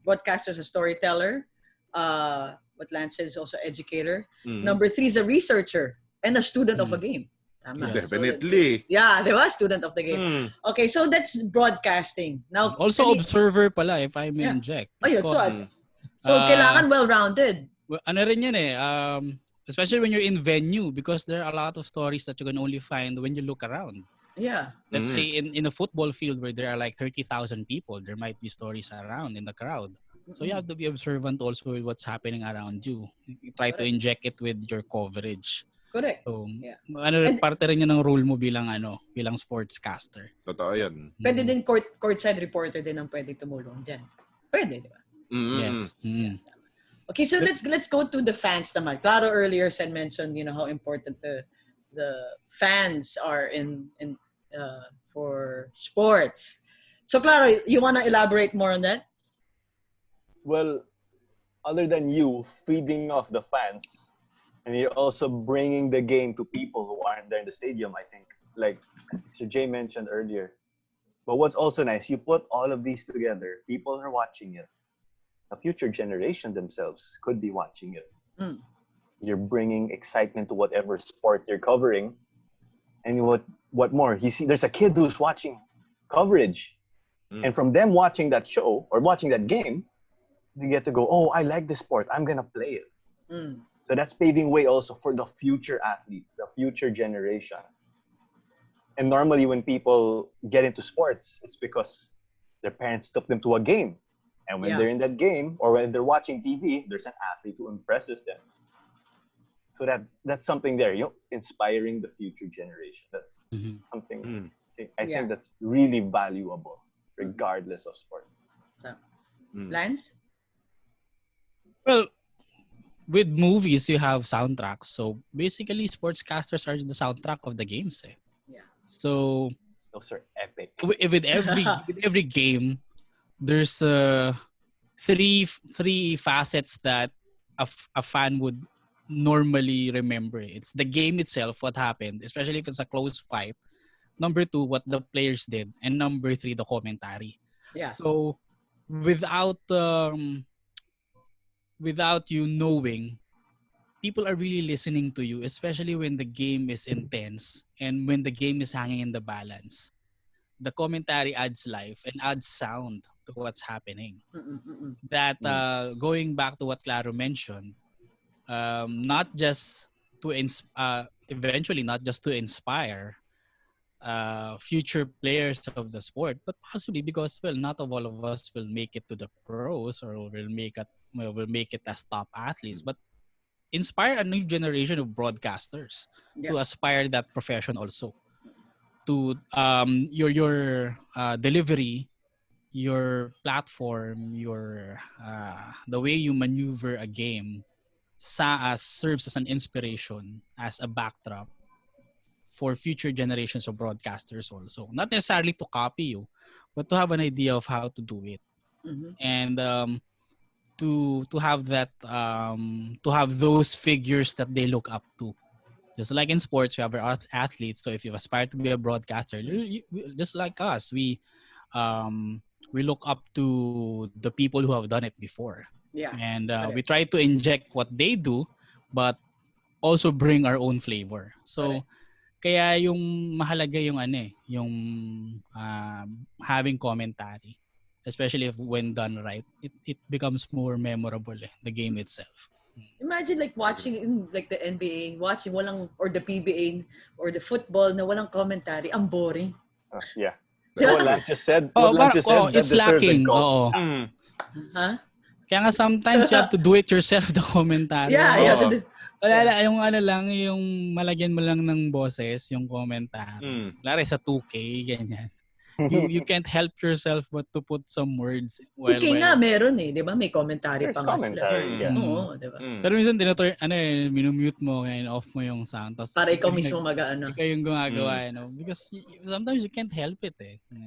broadcaster is a storyteller, what Lance says is also educator. Number 3 is a researcher and a student of a game. Tama. Definitely. So di ba? Student of the game. Okay, so that's broadcasting. Now Also observer pala, if I may inject. Ayun, so kailangan well-rounded. Ano rin yan eh, especially when you're in venue, because there are a lot of stories that you can only find when you look around. Yeah. Let's say in a football field where there are like 30,000 people, there might be stories around in the crowd. So you have to be observant also with what's happening around you. You try to inject it with your coverage. Correct. So, parte rin yun ng role mo bilang sportscaster. Totoo yan. Pwede din courtside reporter din ang pwede tumulong dyan. Pwede, di ba? Yes. Okay, so let's go to the fans naman. Claro earlier mentioned, how important the fans are in for sports. So Claro, you want to elaborate more on that? Well, other than you feeding off the fans, and you're also bringing the game to people who aren't there in the stadium, I think, like Sir Jay mentioned earlier. But what's also nice, you put all of these together, people are watching it. The future generation themselves could be watching it. You're bringing excitement to whatever sport you're covering. And what more? You see, there's a kid who's watching coverage. And from them watching that show or watching that game, they get to go, oh, I like this sport. I'm going to play it. So that's paving way also for the future athletes, the future generation. And normally when people get into sports, it's because their parents took them to a game. And when they're in that game or when they're watching TV, there's an athlete who impresses them. So that's something there, inspiring the future generation. That's something I think that's really valuable, regardless of sport. Lance? Well, with movies, you have soundtracks. So basically, sportscasters are the soundtrack of the games. Yeah. So those are epic. With every game, there's three facets that a fan would normally remember. It's the game itself, what happened, especially if it's a close fight. Number 2, what the players did, and number 3, the commentary. Yeah. So without you knowing, people are really listening to you, especially when the game is intense and when the game is hanging in the balance. The commentary adds life and adds sound to what's happening. That going back to what Claro mentioned, not just to eventually not just to inspire future players of the sport, but possibly because not all of us will make it to the pros or will make it as top athletes, but inspire a new generation of broadcasters to aspire that profession also. To your delivery, your platform, your the way you maneuver a game serves as an inspiration, as a backdrop for future generations of broadcasters also. Not necessarily to copy you, but to have an idea of how to do it. And to have that to have those figures that they look up to. Just like in sports, you have our athletes. So if you aspire to be a broadcaster, just like us, we look up to the people who have done it before. Yeah. And we try to inject what they do, but also bring our own flavor. So kaya yung mahalaga yung yung having commentary, especially if when done right, it becomes more memorable, the game itself. Imagine like watching in like the NBA, watching walang or the PBA or the football na walang commentary, ang boring. Yeah. Yeah. What Lance just said, that It's deserves a lacking. goal. Oo. Huh? Kaya nga sometimes you have to do it yourself, the commentary. Yeah. Wala, yung ano lang, yung malagyan mo lang ng boses, yung commentary. Lari sa 2K, ganyan. You can't help yourself but to put some words while Okay nga, meron di ba? May commentary There's pa nga commentary, sila. yeah. Oo, di ba? Pero minsan minumute mo and off mo yung sound. Tapos Para ikaw mismo mag-ano. Ikaw yung gumagawa, because sometimes you can't help it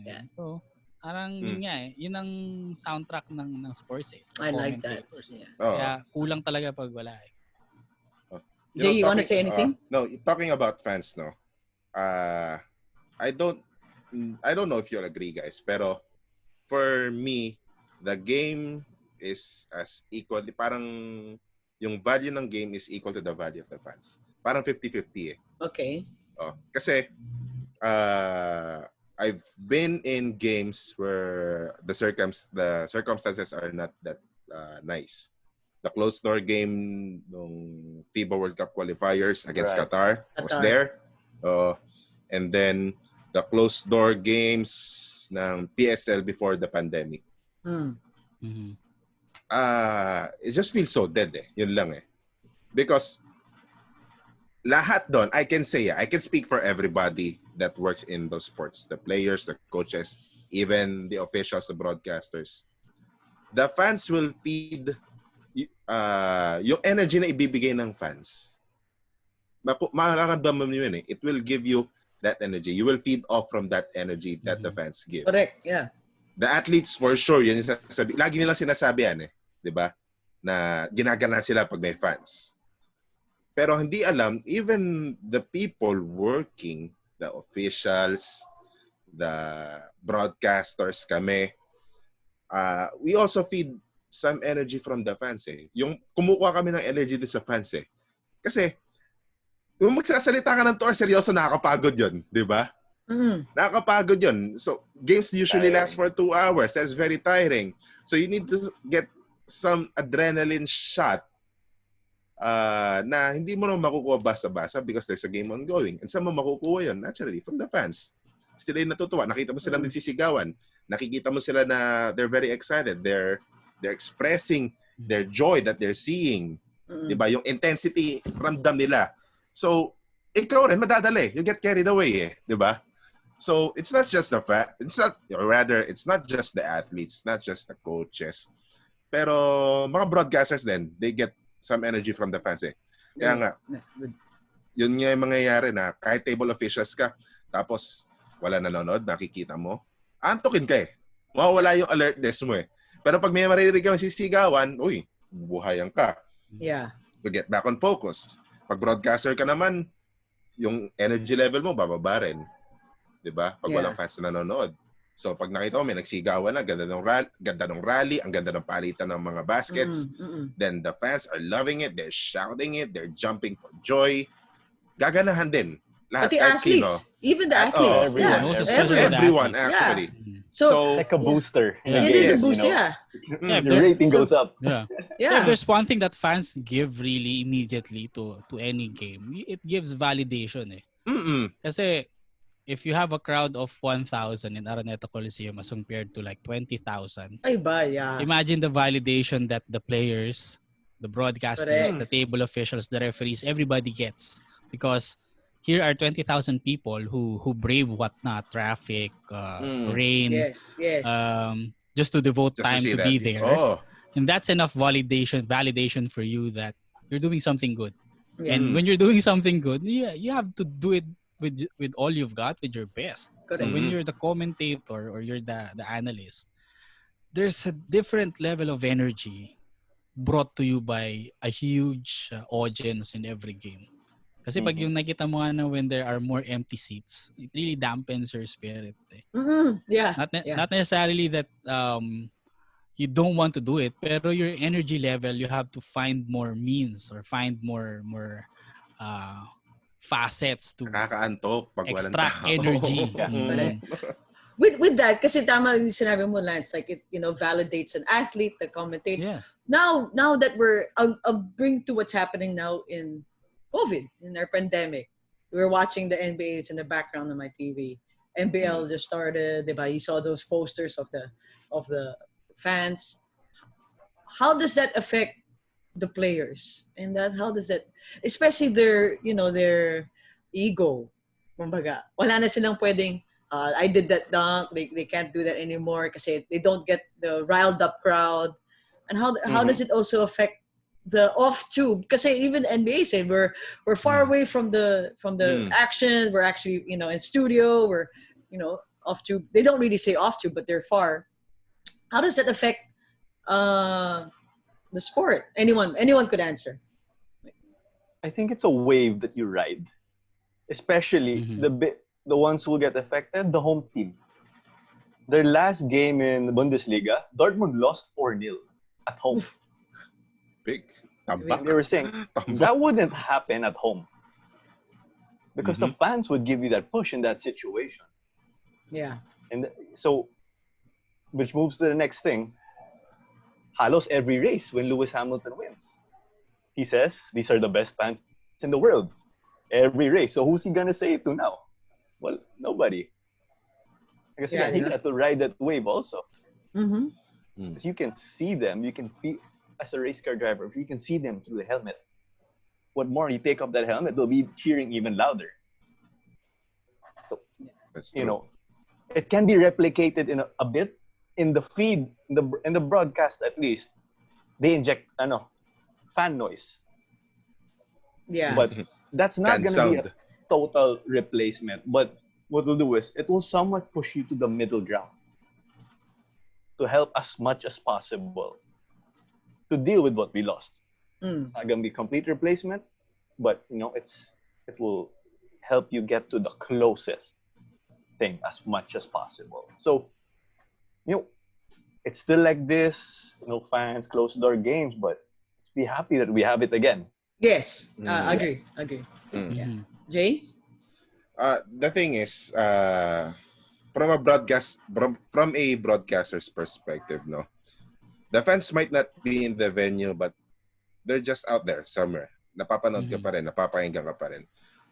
Yeah. So, parang yun nga yun ang soundtrack ng sports I like that. Yeah. Kaya kulang talaga pag wala Jay, you want to say anything? No, talking about fans, no. I don't know if you'll agree, guys, pero for me, the game is as equal, parang yung value ng game is equal to the value of the fans. Parang 50-50 Okay. Kasi I've been in games where the circumstances are not that nice. The closed door game nung FIBA World Cup qualifiers against Qatar was there. And then the closed door games ng PSL before the pandemic. It just feels so dead Yun lang Because lahat doon, I can speak for everybody that works in those sports. The players, the coaches, even the officials, the broadcasters. The fans will feed yung energy na ibibigay ng fans. Mararamdaman mo yun It will give you that energy. You will feed off from that energy that the fans give. Correct, yeah. The athletes, for sure, yun yung sinasabi. Lagi nilang sinasabi yan Di ba? Na ginagana sila pag may fans. Pero hindi alam, even the people working, the officials, the broadcasters kami, we also feed some energy from the fans Yung kumukuha kami ng energy din sa fans Kasi, yung magsasalita ka ng tour, seryoso, nakakapagod yun. Di ba? Nakakapagod yun. So, games usually last for 2 hours. That's very tiring. So, you need to get some adrenaline shot na hindi mo naman makukuha basa-basa because there's a game ongoing. And saan mo makukuha yun? Naturally, from the fans. Sila yung natutuwa. Nakita mo sila nagsisigawan. Nakikita mo sila na they're very excited. They're expressing their joy that they're seeing. Diba? Yung intensity, ramdam nila. So, ikaw rin, madadali. You get carried away Diba? So, it's not just it's not just the athletes, not just the coaches. Pero, mga broadcasters din, they get some energy from the fans Kaya nga, yun nga yung mangyayari na kahit table officials ka, tapos wala nanonood, nakikita mo, antukin ka mawawala yung alertness mo Pero pag may maririnig kang sisigawan, uy, buhayan ka. Yeah. To get back on focus. Pag broadcaster ka naman, yung energy level mo bababa rin. 'Di ba? Pag walang fans na nanonood. So pag nakita mo may nagsigawan na, ganda ng rally, ang ganda ng palitan ng mga baskets, then the fans are loving it, they're shouting it, they're jumping for joy. Gaganahan din. Lahat, but the athletes, even the athletes, everyone actually. So like a booster. It is a boost, The rating goes up. If there's one thing that fans give really immediately to any game, it gives validation Kasi if you have a crowd of 1,000 in Araneta Coliseum as compared to like 20,000, imagine the validation that the players, the broadcasters, the table officials, the referees, everybody gets. Because here are 20,000 people who brave whatnot, traffic, rain, just to devote time to be there. And that's enough validation for you that you're doing something good. And when you're doing something good, you have to do it with all you've got, with your best. So when you're the commentator or you're the analyst, there's a different level of energy brought to you by a huge audience in every game. Kasi pag yung nakita mo when there are more empty seats, it really dampens your spirit. Not necessarily that you don't want to do it, pero your energy level, you have to find more means or find more facets to nakakaantok pag extract energy. with that, kasi tama yung sinabi mo, Lance, like it, validates an athlete, the commentate. Yes. Now that I'll bring to what's happening now in COVID, in our pandemic. We were watching the NBA, it's in the background on my TV. NBL just started, diba? You saw those posters of the fans. How does that affect the players? And that how does that, especially their ego. Kumbaga, wala na silang pwedeng I did that dunk. They can't do that anymore kasi they don't get the riled up crowd. And how does it also affect the off tube? Because even NBA said we're far away from the action. We're actually in studio. We're off tube. They don't really say off tube, but they're far. How does that affect the sport? Anyone could answer. I think it's a wave that you ride, especially the ones who get affected, the home team. Their last game in the Bundesliga, Dortmund lost 4-0 at home. Big. They were saying that wouldn't happen at home because the fans would give you that push in that situation. Yeah. And so, which moves to the next thing. Halos every race when Lewis Hamilton wins. He says, these are the best fans in the world. Every race. So who's he going to say it to now? Well, nobody. Because he got to ride that wave also. Because you can see them. You can feel, as a race car driver, you can see them through the helmet. What more, you take off that helmet, they'll be cheering even louder. So, it can be replicated in a bit in the feed, in the broadcast at least. They inject fan noise. Yeah. But that's not going to be a total replacement. But what we'll do is it will somewhat push you to the middle ground to help as much as possible to deal with what we lost. It's not going to be complete replacement, but it will help you get to the closest thing as much as possible. So, it's still like this, no fans, closed door games, but be happy that we have it again. Yes, agree. Yeah. Jay? The thing is, from a broadcaster's perspective, no, the fans might not be in the venue, but they're just out there somewhere. Napapanood ka pa rin, napapakinggan ka pa rin.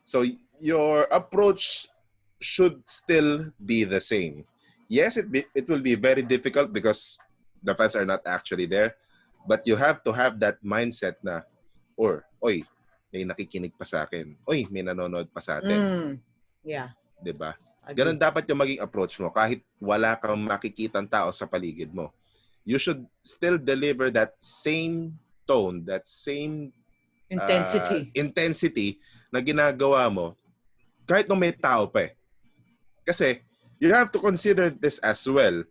So your approach should still be the same. Yes, it will be very difficult because the fans are not actually there, but you have to have that mindset na, oy, may nakikinig pa sa akin. Oy, may nanonood pa sa atin. Yeah. Diba? Ganun dapat yung maging approach mo kahit wala kang makikitang tao sa paligid mo. You should still deliver that same tone, that same intensity na ginagawa mo kahit nung may tao pa eh. Kasi you have to consider this as well,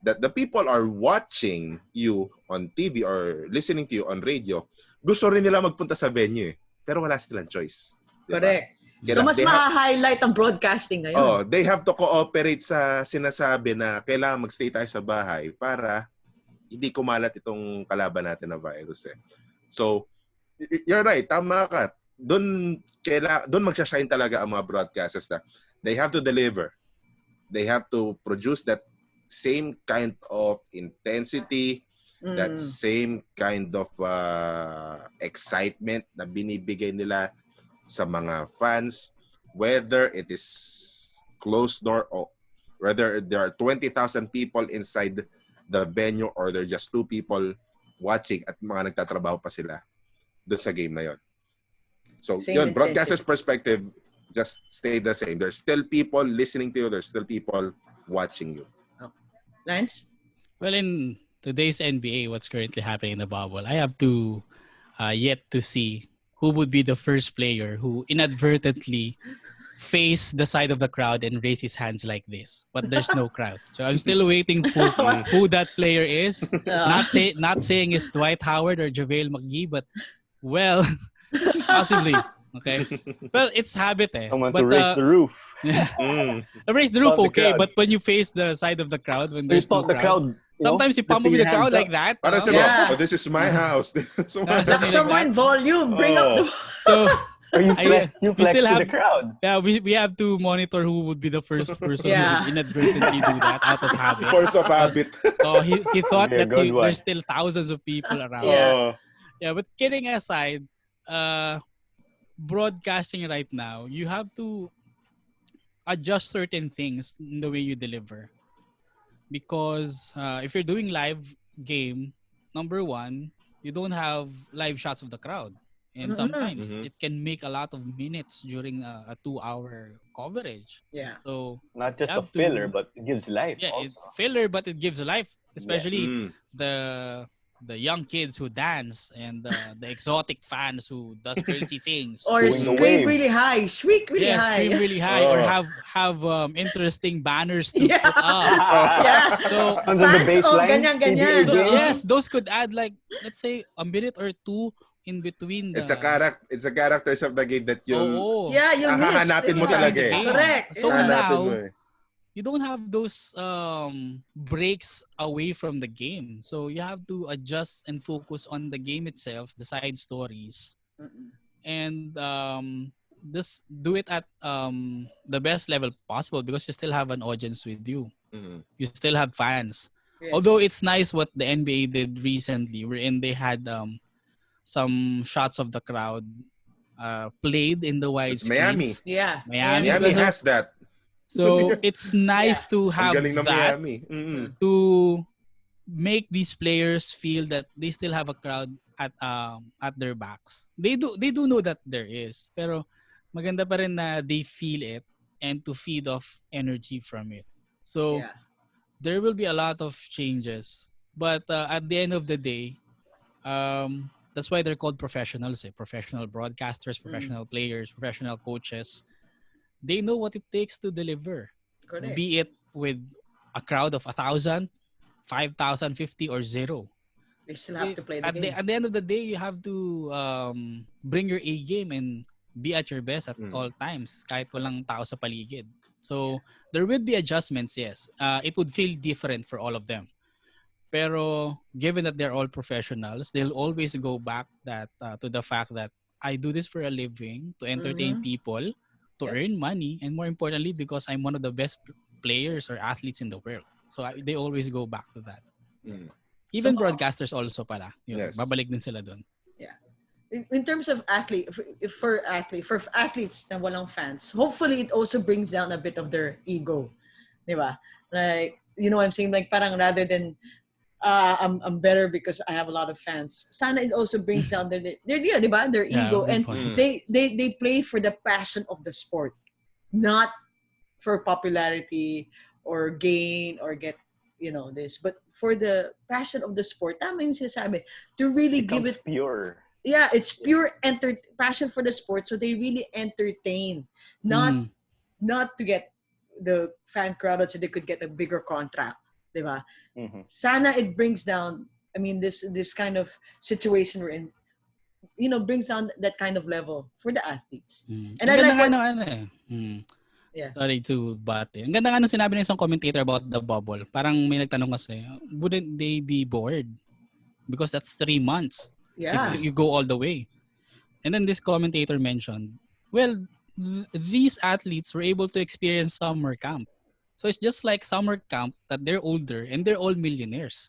that the people are watching you on TV or listening to you on radio. Gusto rin nila magpunta sa venue eh, pero wala silang choice. Diba? Correct. So mas ma-highlight ang broadcasting ngayon. Oh, they have to cooperate sa sinasabi na kailangan magstay tayo sa bahay para hindi kumalat itong kalaban natin na virus eh. So, you're right, tama ka. Doon magsashine talaga ang mga broadcasters na they have to deliver. They have to produce that same kind of intensity, that same kind of excitement na binibigay nila sa mga fans, whether it is closed door or whether there are 20,000 people inside the venue or there are just 2 people watching at mga nagtatrabaho pa sila doon sa game na yon. So, yun, broadcaster's perspective, just stay the same. There's still people listening to you. There's still people watching you. Oh. Lance? Well, in today's NBA, what's currently happening in the bubble, I have to yet to see who would be the first player who inadvertently face the side of the crowd and raise his hands like this, but there's no crowd. So I'm still waiting for who that player is. Not saying it's Dwight Howard or JaVale McGee, but well, possibly. Okay. Well, it's habit eh. Someone to raise the roof. Raise the roof, okay, but when you face the side of the crowd, when there's no crowd, sometimes you pump up with the crowd like that. Para sabi, oh, this is my house. Someone volume, bring up the... Or you we flex still to the have crowd. yeah we have to monitor who would be the first person who Yeah. would inadvertently do that out of habit. Force of Because habit. he thought Okay, a that good one. there's still thousands of people around. Yeah. Oh. Yeah, but kidding aside, broadcasting right now, you have to adjust certain things in the way you deliver. Because if you're doing live game, number one, you don't have live shots of the crowd. And Mm-mm. sometimes it can make a lot of minutes during a 2 hour coverage. Yeah. So Not you just a have filler, to but it gives life yeah, also. it's filler, but it gives life, Yes. especially Mm. the young kids who dance and the exotic fans who does crazy things. Or Doing the scream wave. really high, shriek really Yeah, high. scream really high or Oh. have interesting banners to Yeah. put up. Yeah. So Fans on the Fans, oh, baseline, ganyan, PBA ganyan. game. yes, those could add like let's say a minute or two in between It's a the characters of the game that you'll Yeah, you'll miss. hahanapin mo diba? talaga the eh. game. Correct. So Yeah. Hahanapin mo now eh. you don't have those breaks away from the game. So you have to adjust and focus on the game itself, the side stories, Mm-mm. and just do it at the best level possible because you still have an audience with you. Mhm. You still have fans. Yes. Although it's nice what the NBA did recently, wherein they had some shots of the crowd played in the wide It's Miami. screens. Yeah. Miami, Miami because has that. so it's nice Yeah. to Ang have galing ng that Miami. Mm-mm. to make these players feel that they still have a crowd at their backs. They do know that there is, pero maganda pa rin na they feel it and to feed off energy from it. So Yeah. there will be a lot of changes, but at the end of the day, that's why they're called professionals, professional broadcasters, professional players, professional coaches. They know what it takes to deliver, Correct. be it with a crowd of 1,000, 5,000, 50, or zero. They still have to play the game. At the end of the day, you have to bring your A game and be at your best at all times, kahit walang tao sa paligid. So there will be adjustments, yes. It would feel different for all of them. Pero given that they're all professionals, they'll always go back to the fact that I do this for a living, to entertain people, to Yep. earn money, and more importantly, because I'm one of the best players or athletes in the world. So they always go back to that. Mm. Even So, broadcasters also pala. Yun, Yes. babalik din sila dun. In terms of for athletes na walang fans, hopefully it also brings down a bit of their ego. Diba? Like, you know what I'm saying? Like, parang rather than I'm better because I have a lot of fans. Sana it also brings down their diba? Their Yeah, ego, good and point. they play for the passion of the sport, not for popularity or gain or get this, but for the passion of the sport. Tama yung sinasabi, to really give Becomes it. pure. Yeah, it's pure passion for the sport, so they really entertain, not to get the fan crowd so they could get a bigger contract, diba? Sana it brings down, I mean, this kind of situation we're in, brings down that kind of level for the athletes. And I like Yeah. Sorry to butt in. Ang ganda nga nung sinabi ng isang commentator about the bubble. Parang may nagtanong kasi, wouldn't they be bored? Because that's 3 months. Yeah. If you go all the way. And then this commentator mentioned, well, these athletes were able to experience summer camp. So it's just like summer camp that they're older and they're all millionaires.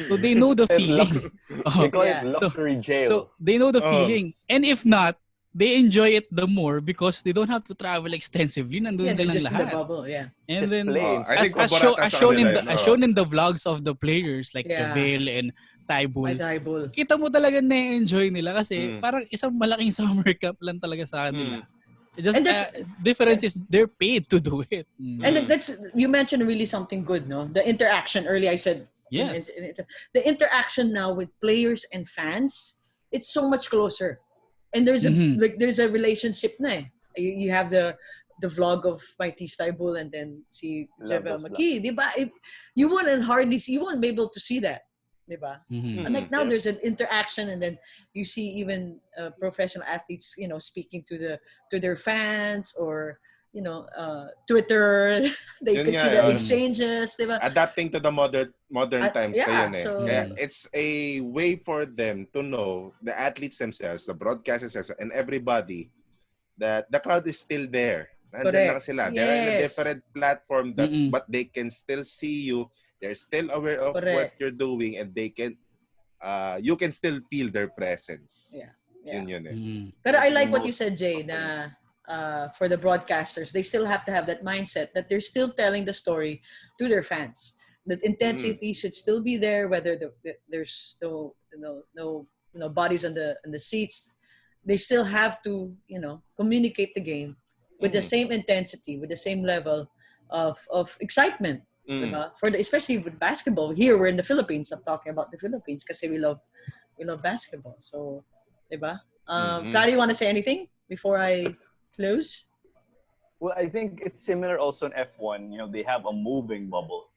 So they know the feeling. They call Yeah. it luxury jail. So they know the feeling. And if not, they enjoy it the more because they don't have to travel extensively. Nandun Yeah, they're silang just in the lahat. bubble, yeah. And Just then, play. I think as paborata sa shown kanila yun. shown in the vlogs of the players like Yeah. Javel and My Taibul, Bible. kita mo talaga na-enjoy nila kasi Mm. parang isang malaking summer camp lang talaga sa kanila. Just And that's- difference is they're paid to do it. And that's, you mentioned really something good, no? The interaction. Earlier I said, Yes. the interaction now with players and fans, it's so much closer. And there's a relationship na eh. You have the vlog of Mighty Stybul and then see Javel those McKee, di ba? You won't be able to see that, di ba? And like now there's an interaction, and then you see even professional athletes, speaking to their fans, or Twitter. They Yun could nga, see the yun. exchanges, di ba? Adapting to the modern times yeah, ngayon eh. so- Kaya it's a way for them to know, the athletes themselves, the broadcasters themselves, and everybody, that the crowd is still there. Nandyan lang Correct. sila. They're in a Yes. different platform Mm-mm. but they can still see you. They're still aware of what Correct. you're doing, and they can you can still feel their presence. Yeah. Yeah. Yun eh. Mm-mm. But I That's the like what you most said, Jay, important. na for the broadcasters, they still have to have that mindset that they're still telling the story to their fans. That Mm-mm. intensity should still be there, whether there's no bodies on the seats. They still have to communicate the game with the Mm-mm. same intensity, with the same level of excitement. Mm-mm. Diba? Especially with basketball. Here we're in the Philippines. I'm talking about the Philippines because we love basketball. So, diba? Mm-mm. Clara, you want to say anything before I close? Well, I think it's similar also in F1. They have a moving bubble.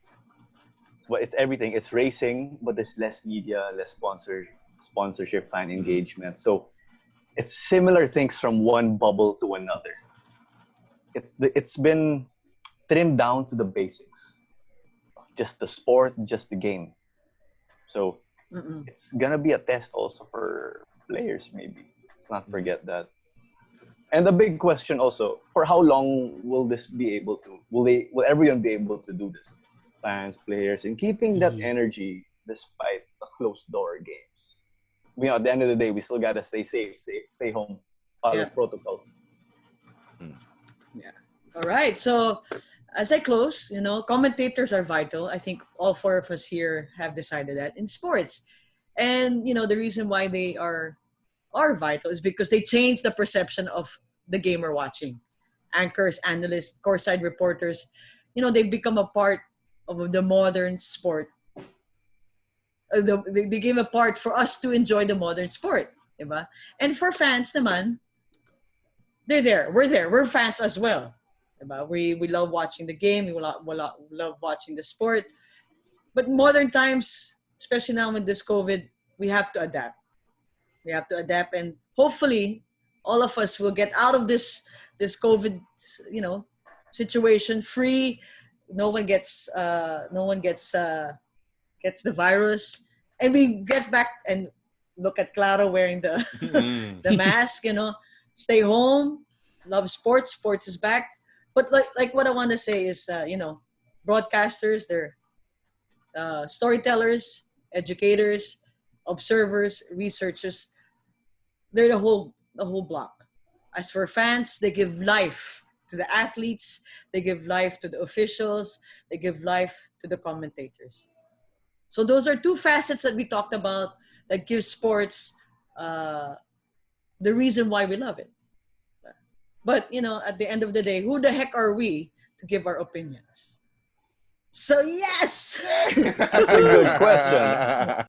But it's everything. It's racing, but there's less media, less sponsorship, fan Mm-mm. engagement. So it's similar things from one bubble to another. It's been trimmed down to the basics, just the sport, just the game. So Mm-mm. it's gonna be a test also for players. Maybe let's not Mm-mm. forget that. And the big question also: for how long will this be able to? Will everyone be able to do this? Fans, players, and keeping that Mm-hmm. energy despite the closed door games. At the end of the day, we still gotta stay safe, stay home, follow Yeah. protocols. Yeah. All right. So as I close, commentators are vital. I think all four of us here have decided that in sports. And the reason why they are vital is because they change the perception of the gamer watching. Anchors, analysts, courtside reporters, they become a part of the modern sport. They give a part for us to enjoy the modern sport. Diba? And for fans naman, they're there. We're there. We're fans as well. Diba? We love watching the game. We love watching the sport. But modern times, especially now with this COVID, we have to adapt. We have to adapt, and hopefully, all of us will get out of this COVID, you know, situation free. No one gets the virus, and we get back and look at Clara wearing the Mm-mm. the mask. Stay home, love sports. Sports is back. But like what I want to say is, broadcasters, they're storytellers, educators, observers, researchers. They're the whole block. As for fans, they give life to the athletes, they give life to the officials, they give life to the commentators. So those are two facets that we talked about that give sports uh, the reason why we love it. But at the end of the day, who the heck are we to give our opinions? So yes. That's a good question.